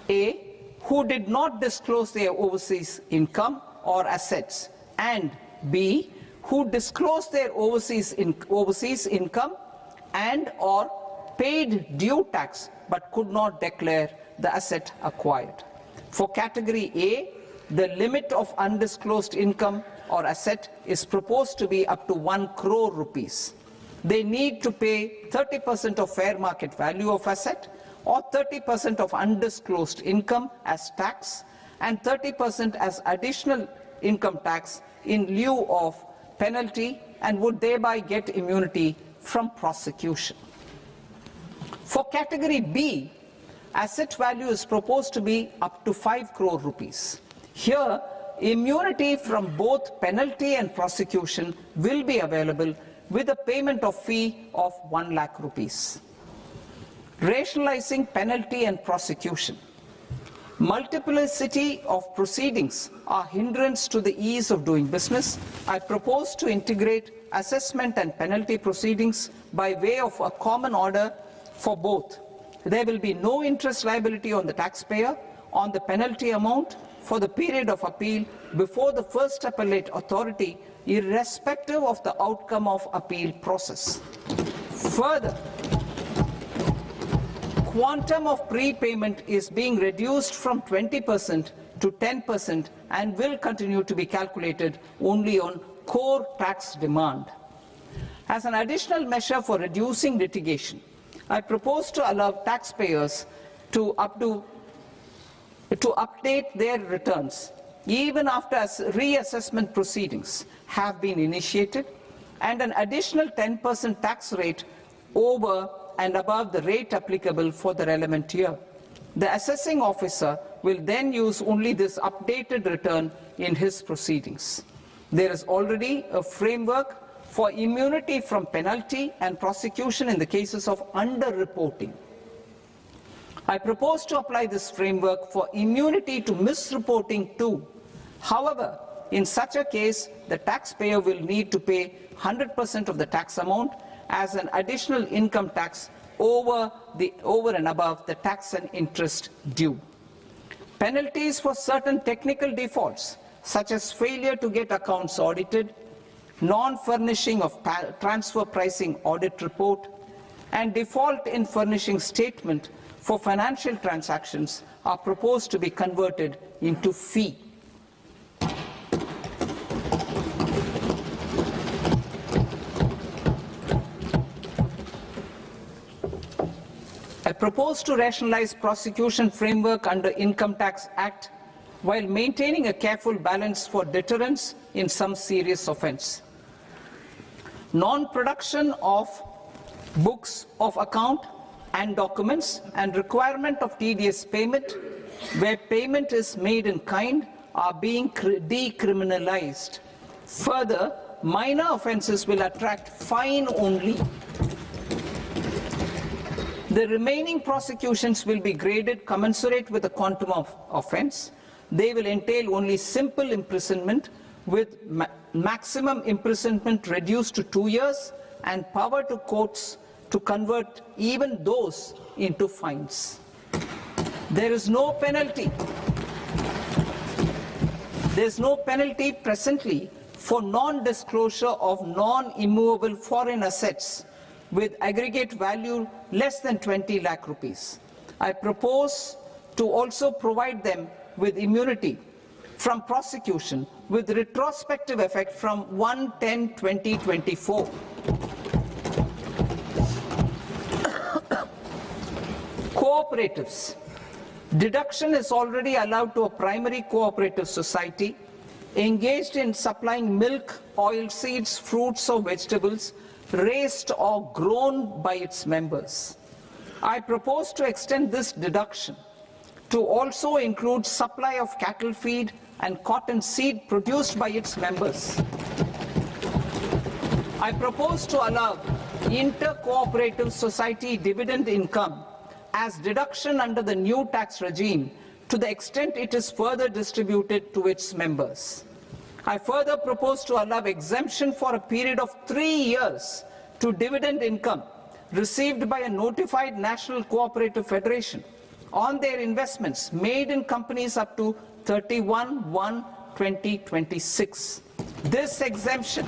A, who did not disclose their overseas income or assets, and B, who disclosed their overseas income and or paid due tax but could not declare the asset acquired. For category A, the limit of undisclosed income or asset is proposed to be up to 1 crore rupees. They need to pay 30% of fair market value of asset or 30% of undisclosed income as tax and 30% as additional income tax in lieu of penalty, and would thereby get immunity from prosecution. For category B, asset value is proposed to be up to 5 crore rupees. Here, immunity from both penalty and prosecution will be available with a payment of fee of 1 lakh rupees. Rationalizing penalty and prosecution. Multiplicity of proceedings are hindrance to the ease of doing business. I propose to integrate assessment and penalty proceedings by way of a common order for both. There will be no interest liability on the taxpayer on the penalty amount for the period of appeal before the first appellate authority, irrespective of the outcome of appeal process. Further, quantum of prepayment is being reduced from 20% to 10% and will continue to be calculated only on core tax demand. As an additional measure for reducing litigation, I propose to allow taxpayers to update their returns even after reassessment proceedings have been initiated, and an additional 10% tax rate over and above the rate applicable for the relevant year. The assessing officer will then use only this updated return in his proceedings. There is already a framework for immunity from penalty and prosecution in the cases of underreporting. I propose to apply this framework for immunity to misreporting too. However, in such a case, the taxpayer will need to pay 100% of the tax amount as an additional income tax over and above the tax and interest due. Penalties for certain technical defaults, such as failure to get accounts audited, non-furnishing of transfer pricing audit report, and default in furnishing statement for financial transactions, are proposed to be converted into fee. I propose to rationalize prosecution framework under Income Tax Act while maintaining a careful balance for deterrence in some serious offence. Non-production of books of account and documents and requirement of TDS payment where payment is made in kind are being decriminalized. Further, minor offences will attract fine only. The remaining prosecutions will be graded commensurate with the quantum of offence. They will entail only simple imprisonment with maximum imprisonment reduced to 2 years and power to courts to convert even those into fines. There is no penalty. There is no penalty presently for non-disclosure of non-immovable foreign assets with aggregate value less than 20 lakh rupees. I propose to also provide them with immunity from prosecution with retrospective effect from 1/10/2024. Cooperatives. Deduction is already allowed to a primary cooperative society engaged in supplying milk, oilseeds, fruits or vegetables raised or grown by its members. I propose to extend this deduction to also include supply of cattle feed and cotton seed produced by its members. I propose to allow inter-cooperative society dividend income as deduction under the new tax regime to the extent it is further distributed to its members. I further propose to allow exemption for a period of 3 years to dividend income received by a notified national cooperative federation on their investments made in companies up to 31/1/2026. This exemption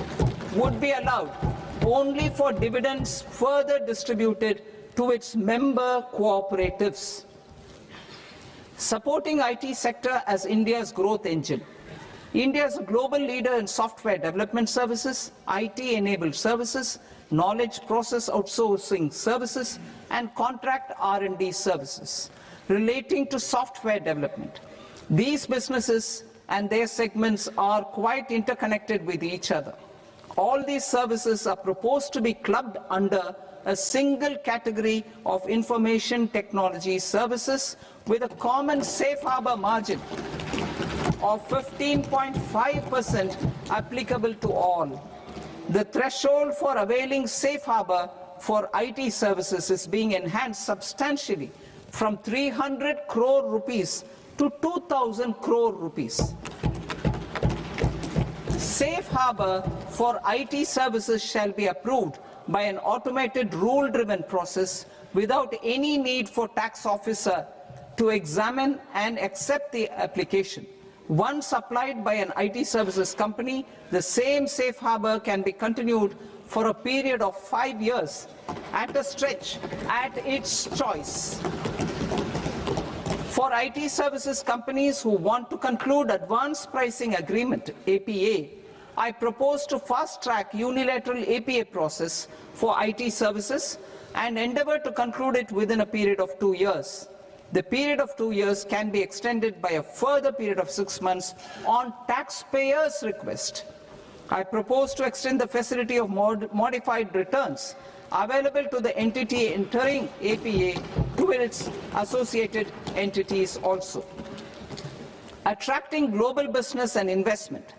would be allowed only for dividends further distributed to its member cooperatives. Supporting IT sector as India's growth engine. India is a global leader in software development services, IT-enabled services, knowledge process outsourcing services, and contract R&D services relating to software development. These businesses and their segments are quite interconnected with each other. All these services are proposed to be clubbed under a single category of information technology services with a common safe harbor margin of 15.5% applicable to all. The threshold for availing safe harbor for IT services is being enhanced substantially from 300 crore rupees to 2,000 crore rupees. Safe harbor for IT services shall be approved by an automated rule-driven process without any need for tax officer to examine and accept the application. Once applied by an IT services company, the same safe harbor can be continued for a period of 5 years at a stretch at its choice. For IT services companies who want to conclude advanced pricing agreement, APA, I propose to fast-track unilateral APA process for IT services and endeavor to conclude it within a period of 2 years. The period of 2 years can be extended by a further period of 6 months on taxpayers' request. I propose to extend the facility of modified returns available to the entity entering APA to its associated entities also. Attracting global business and investment.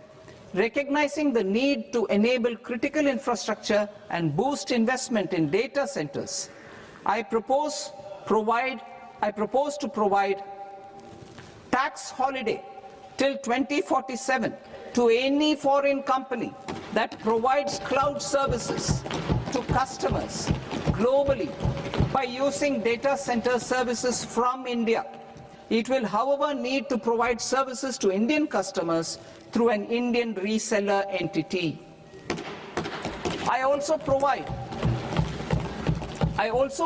Recognizing the need to enable critical infrastructure and boost investment in data centers, I propose to provide tax holiday till 2047 to any foreign company that provides cloud services to customers globally by using data center services from India. It will, however, need to provide services to Indian customers through an Indian reseller entity. I also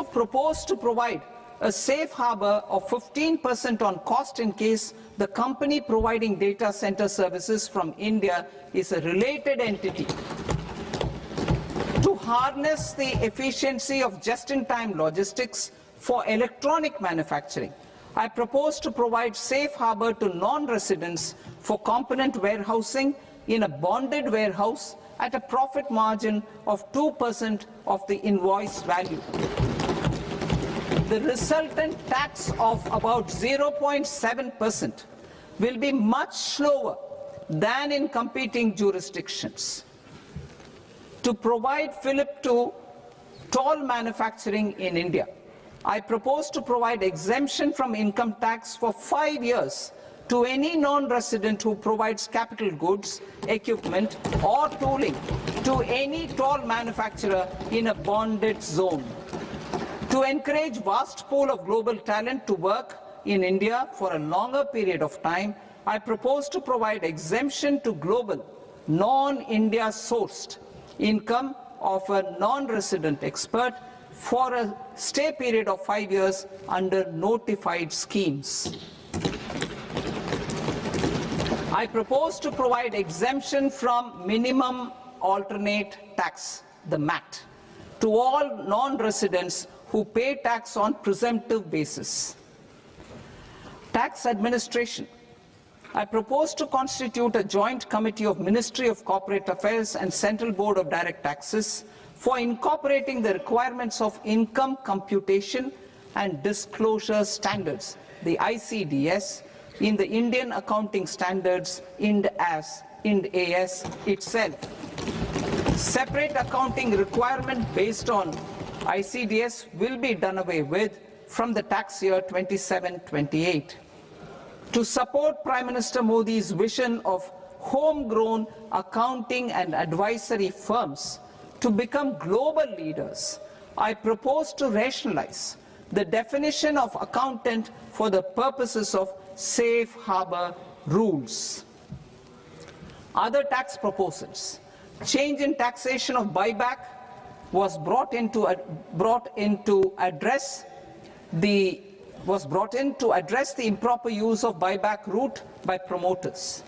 propose to provide a safe harbor of 15% on cost in case the company providing data center services from India is a related entity. To harness the efficiency of just-in-time logistics for electronic manufacturing, I propose to provide safe harbor to non-residents for component warehousing in a bonded warehouse at a profit margin of 2% of the invoice value. The resultant tax of about 0.7% will be much lower than in competing jurisdictions. To provide fillip to toll manufacturing in India, I propose to provide exemption from income tax for 5 years to any non-resident who provides capital goods, equipment, or tooling to any toll manufacturer in a bonded zone. To encourage vast pool of global talent to work in India for a longer period of time, I propose to provide exemption to global, non-India sourced income of a non-resident expert for a stay period of 5 years under notified schemes. I propose to provide exemption from minimum alternate tax, the MAT, to all non-residents who pay tax on presumptive basis. Tax administration. I propose to constitute a joint committee of Ministry of Corporate Affairs and Central Board of Direct Taxes for incorporating the requirements of income computation and disclosure standards, the ICDS, in the Indian Accounting Standards, Ind AS itself. Separate accounting requirement based on ICDS will be done away with from the tax year 27-28. To support Prime Minister Modi's vision of homegrown accounting and advisory firms to become global leaders, I propose to rationalize the definition of accountant for the purposes of safe harbor rules. Other tax proposals. Change in taxation of buyback was brought in to address the improper use of buyback route by promoters.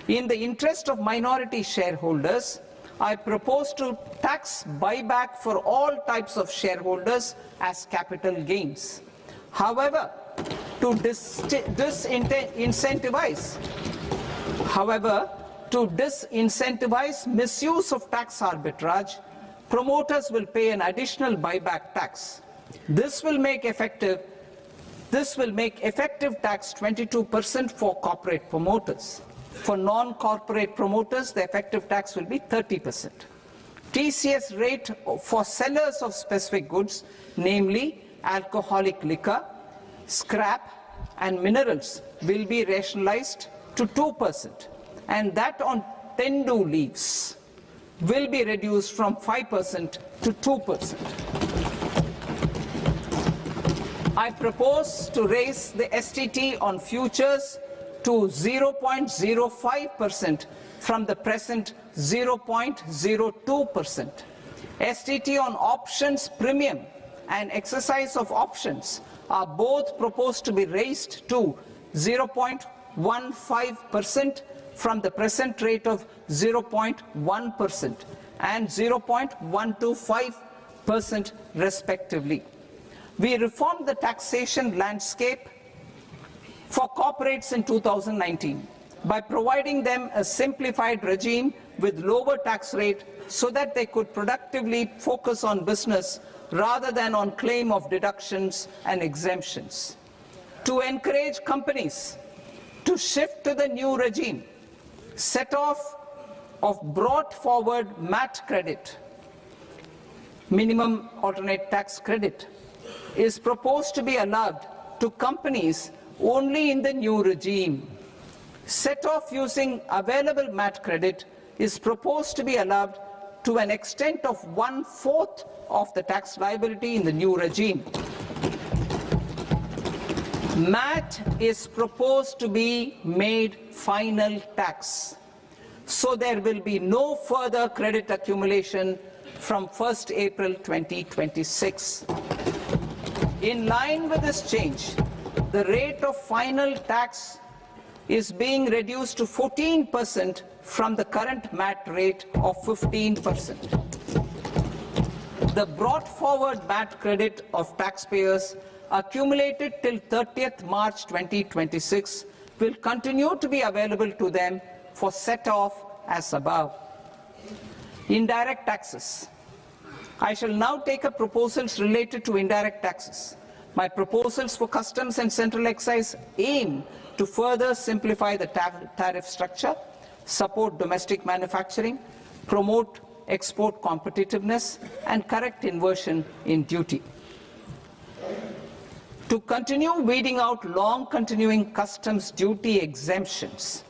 In the interest of minority shareholders, I propose to tax buyback for all types of shareholders as capital gains. However, to disincentivize misuse of tax arbitrage, promoters will pay an additional buyback tax. This will make effective tax 22% for corporate promoters. For non-corporate promoters, the effective tax will be 30%. TCS rate for sellers of specific goods, namely alcoholic liquor, scrap and minerals, will be rationalized to 2%, and that on tendu leaves will be reduced from 5% to 2%. I propose to raise the STT on futures to 0.05% from the present 0.02%. STT on options premium and exercise of options are both proposed to be raised to 0.15% from the present rate of 0.1% and 0.125% respectively. We reformed the taxation landscape for corporates in 2019 by providing them a simplified regime with lower tax rate so that they could productively focus on business rather than on claim of deductions and exemptions. To encourage companies to shift to the new regime, set off of brought forward MAT credit, minimum alternate tax credit, is proposed to be allowed to companies only in the new regime. Set off using available MAT credit is proposed to be allowed to an extent of 1/4 of the tax liability in the new regime. MAT is proposed to be made final tax, so there will be no further credit accumulation from 1st April 2026. In line with this change, the rate of final tax is being reduced to 14% from the current MAT rate of 15%. The brought forward MAT credit of taxpayers accumulated till 30th March 2026 will continue to be available to them for set-off as above. Indirect taxes. I shall now take up proposals related to indirect taxes. My proposals for customs and central excise aim to further simplify the tariff structure, support domestic manufacturing, promote export competitiveness, and correct inversion in duty. To continue weeding out long-continuing customs duty exemptions,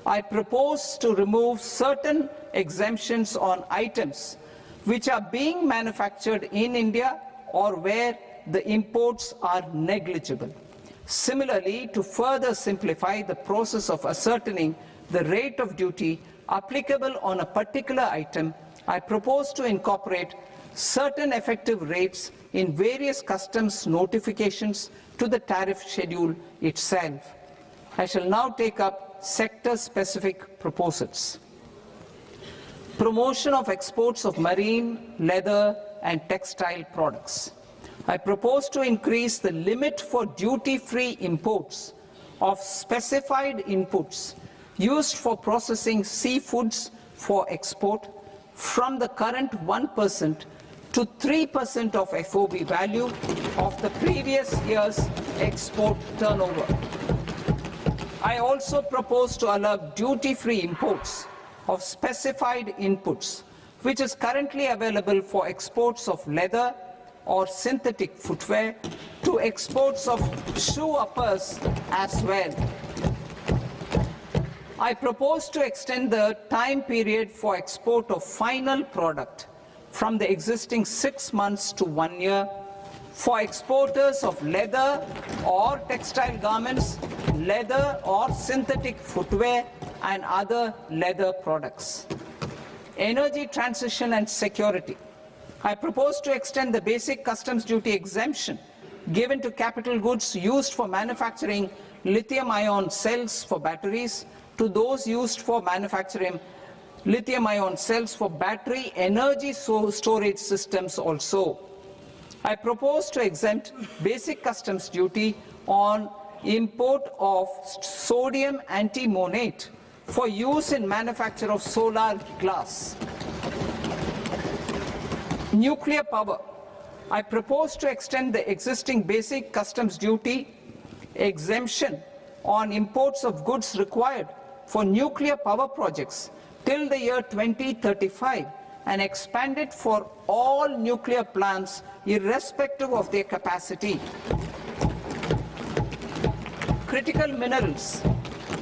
I propose to remove certain exemptions on items which are being manufactured in India or where the imports are negligible. Similarly, to further simplify the process of ascertaining the rate of duty applicable on a particular item, I propose to incorporate certain effective rates in various customs notifications to the tariff schedule itself. I shall now take up sector-specific proposals. Promotion of exports of marine, leather, and textile products. I propose to increase the limit for duty-free imports of specified inputs used for processing seafoods for export from the current 1% to 3% of FOB value of the previous year's export turnover. I also propose to allow duty-free imports of specified inputs, which is currently available for exports of leather or synthetic footwear, to exports of shoe uppers as well. I propose to extend the time period for export of final product from the existing 6 months to 1 year for exporters of leather or textile garments, leather or synthetic footwear, and other leather products. Energy transition and security. I propose to extend the basic customs duty exemption given to capital goods used for manufacturing lithium-ion cells for batteries to those used for manufacturing lithium-ion cells for battery energy storage systems also. I propose to exempt basic customs duty on import of sodium antimonate for use in manufacture of solar glass. Nuclear power. I propose to extend the existing basic customs duty exemption on imports of goods required for nuclear power projects till the year 2035 and expand it for all nuclear plants irrespective of their capacity. Critical minerals.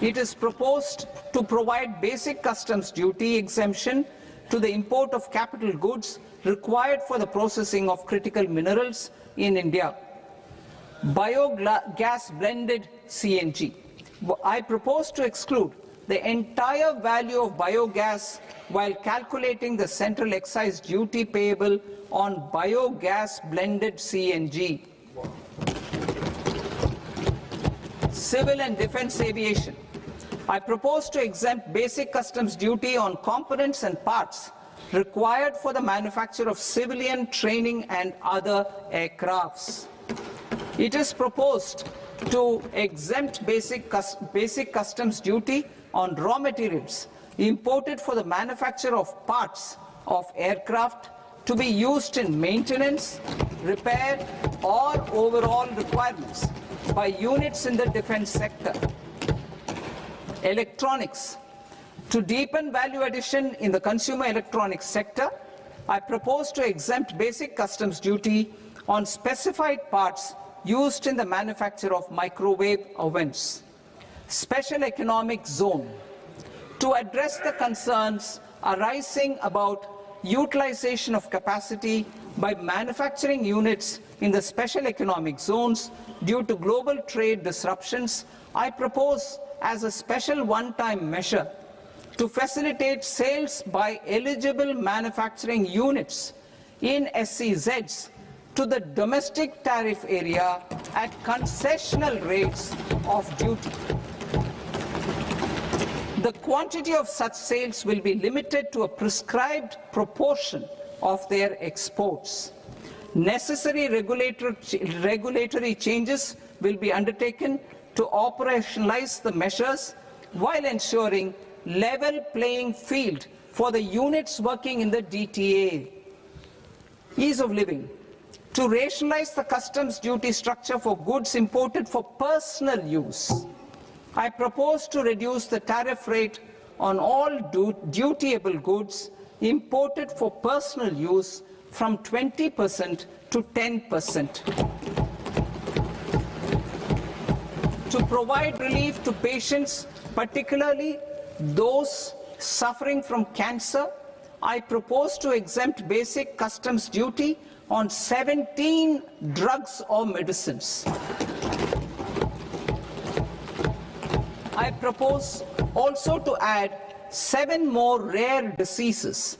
It is proposed to provide basic customs duty exemption to the import of capital goods required for the processing of critical minerals in India. Biogas blended CNG. I propose to exclude the entire value of biogas while calculating the central excise duty payable on biogas blended CNG. Civil and defense aviation. I propose to exempt basic customs duty on components and parts required for the manufacture of civilian training and other aircrafts. It is proposed to exempt basic customs duty on raw materials imported for the manufacture of parts of aircraft to be used in maintenance, repair, or overall requirements by units in the defense sector. Electronics. To deepen value addition in the consumer electronics sector, I propose to exempt basic customs duty on specified parts used in the manufacture of microwave ovens. Special economic zone. To address the concerns arising about utilization of capacity by manufacturing units in the special economic zones due to global trade disruptions, I propose as a special one-time measure to facilitate sales by eligible manufacturing units in SEZs to the domestic tariff area at concessional rates of duty. The quantity of such sales will be limited to a prescribed proportion of their exports. Necessary regulatory changes will be undertaken to operationalize the measures while ensuring level playing field for the units working in the DTA. Ease of living. To rationalize the customs duty structure for goods imported for personal use, I propose to reduce the tariff rate on all dutiable goods imported for personal use from 20% to 10%. To provide relief to patients, particularly those suffering from cancer, I propose to exempt basic customs duty on 17 drugs or medicines. I propose also to add 7 more rare diseases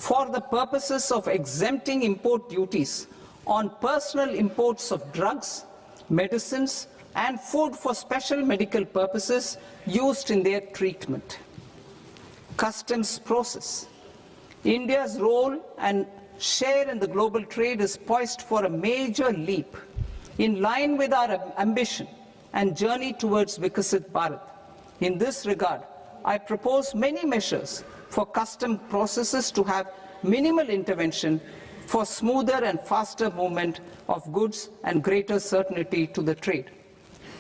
for the purposes of exempting import duties on personal imports of drugs, medicines, and food for special medical purposes used in their treatment. Customs process. India's role and share in the global trade is poised for a major leap in line with our ambition and journey towards Vikasit Bharat. In this regard, I propose many measures for custom processes to have minimal intervention for smoother and faster movement of goods and greater certainty to the trade.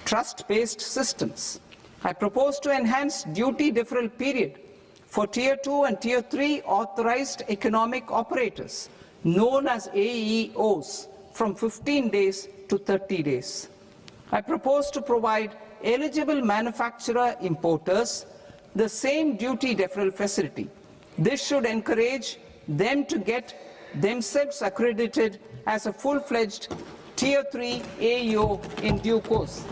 Trust-based systems. I propose to enhance duty deferral period for Tier 2 and Tier 3 authorized economic operators, known as AEOs, from 15 days to 30 days. I propose to provide eligible manufacturer importers the same duty deferral facility. This should encourage them to get themselves accredited as a full-fledged Tier 3 AEO in due course.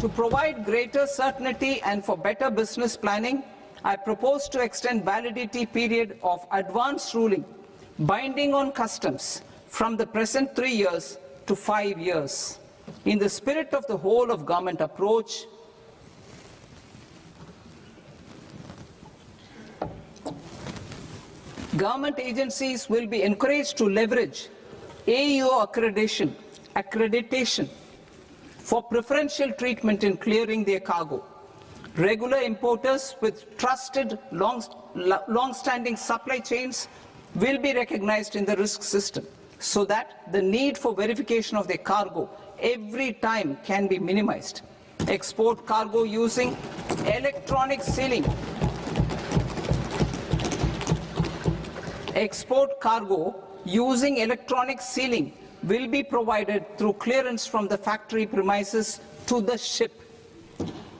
To provide greater certainty and for better business planning, I propose to extend validity period of advance ruling binding on customs from the present 3 years to 5 years. In the spirit of the whole of government approach, government agencies will be encouraged to leverage AEO accreditation for preferential treatment in clearing their cargo. Regular importers with trusted long-standing supply chains will be recognized in the risk system so that the need for verification of their cargo every time can be minimized. Export cargo using electronic sealing. Export cargo using electronic sealing will be provided through clearance from the factory premises to the ship.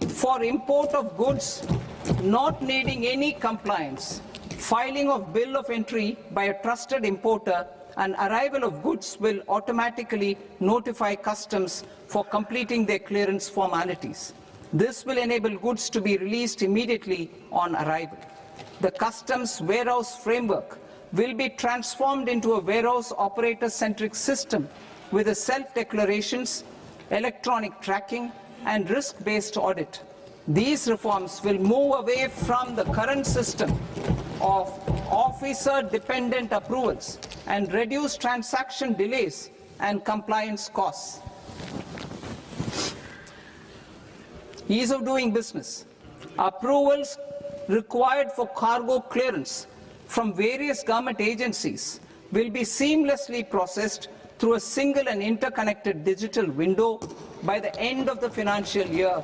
For import of goods not needing any compliance, filing of bill of entry by a trusted importer and arrival of goods will automatically notify customs for completing their clearance formalities. This will enable goods to be released immediately on arrival. The customs warehouse framework will be transformed into a warehouse operator-centric system with a self-declarations, electronic tracking, and risk-based audit. These reforms will move away from the current system of officer-dependent approvals and reduce transaction delays and compliance costs. Ease of doing business. Approvals required for cargo clearance from various government agencies will be seamlessly processed through a single and interconnected digital window by the end of the financial year.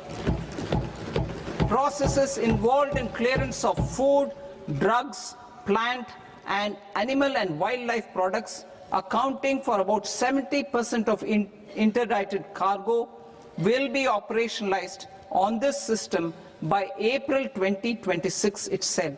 Processes involved in clearance of food, drugs, plant, and animal and wildlife products, accounting for about 70% of interdicted cargo, will be operationalized on this system by April 2026 itself.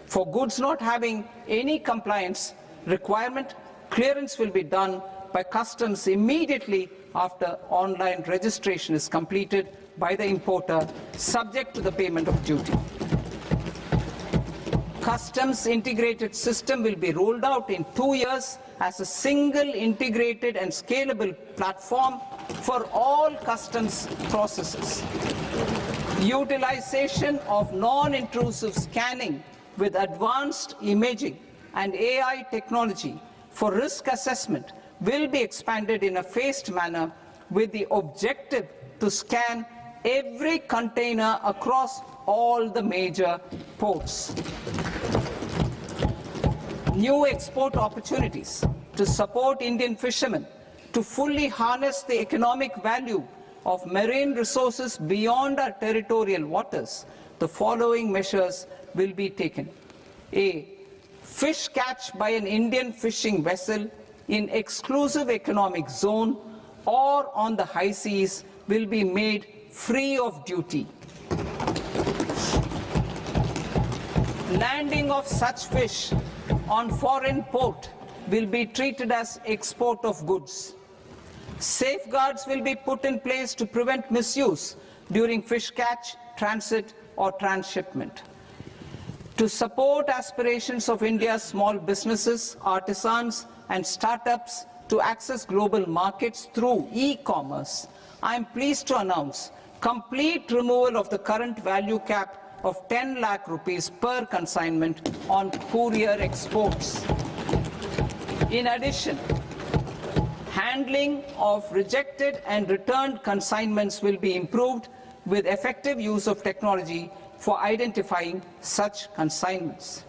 For goods not having any compliance requirement, clearance will be done by customs immediately after online registration is completed by the importer, subject to the payment of duty. Customs integrated system will be rolled out in 2 years as a single integrated and scalable platform for all customs processes. Utilization of non-intrusive scanning with advanced imaging and AI technology for risk assessment will be expanded in a phased manner with the objective to scan every container across all the major ports. New export opportunities to support Indian fishermen to fully harness the economic value of marine resources beyond our territorial waters. The following measures will be taken. A. Fish catch by an Indian fishing vessel in exclusive economic zone or on the high seas will be made free of duty. Landing of such fish on foreign port will be treated as export of goods. Safeguards will be put in place to prevent misuse during fish catch, transit, or transshipment. To support aspirations of India's small businesses, artisans, and startups to access global markets through e-commerce, I am pleased to announce complete removal of the current value cap of 10 lakh rupees per consignment on courier exports. In addition, handling of rejected and returned consignments will be improved with effective use of technology for identifying such consignments.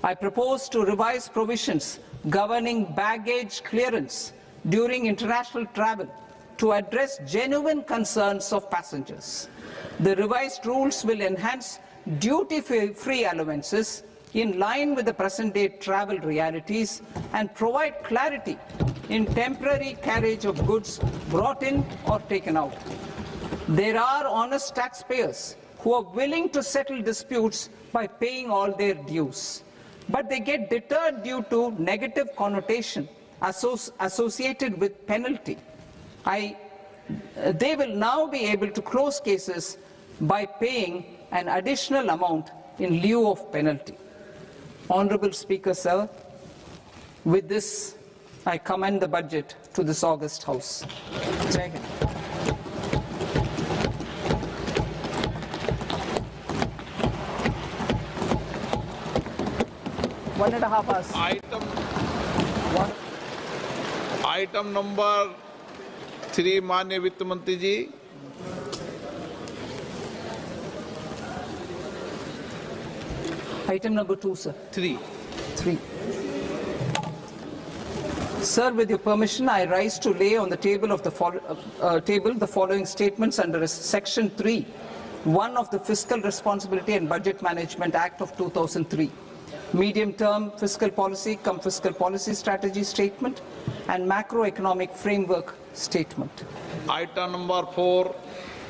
I propose to revise provisions governing baggage clearance during international travel to address genuine concerns of passengers. The revised rules will enhance duty-free allowances in line with the present-day travel realities and provide clarity in temporary carriage of goods brought in or taken out. There are honest taxpayers who are willing to settle disputes by paying all their dues, but they get deterred due to negative connotation associated with penalty. They will now be able to close cases by paying an additional amount in lieu of penalty. Honorable Speaker, sir, with this, I commend the budget to this august House. Jai Hind. One and a half hours. Item number 3 माननीय वित्त मंत्री जी। Item number 2, sir. 3. Sir, with your permission, I rise to lay on the table of the following statements under Section 3, 1 of the Fiscal Responsibility and Budget Management Act of 2003. Medium-term fiscal policy, fiscal policy strategy statement, and macroeconomic framework statement. Item number 4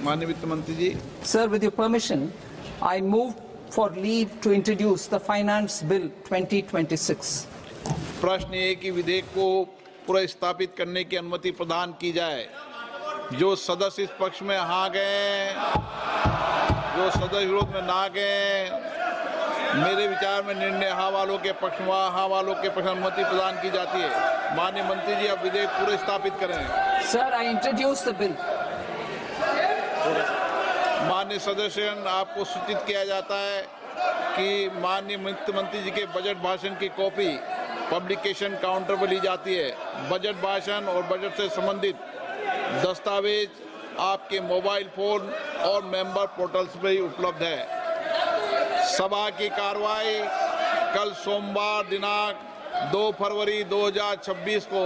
माननीय वित्त मंत्री जी। Sir, with your permission, I move for leave to introduce the Finance Bill 2026. प्रश्न ये कि विधेयक को पुनर्स्थापित करने की अनुमति प्रदान की जाए। जो सदस्य इस पक्ष में हाँ गए, जो सदस्य विरोध में ना गए, मेरे विचार में निर्णय हाँ वालों के पक्ष में हाँ वालों के पक्ष में अनुमति प्रदान की जाती है। माननीय मंत्री जी, अब विधेयक पुनर्स्थापित करें। Sir, I introduce the bill. माननीय सदस्यगण, आपको सूचित किया जाता है कि माननीय वित्त मंत्री जी के बजट भाषण की कॉपी पब्लिकेशन काउंटर पर ली जाती है। बजट भाषण और बजट से संबंधित दस्तावेज आपके मोबाइल फोन और मेंबर पोर्टल्स पर ही उपलब्ध है। सभा की कार्रवाई कल सोमवार दिनांक 2 फरवरी 2026 को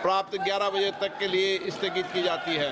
प्राप्त 11 बजे तक के लिए स्थगित की जाती है।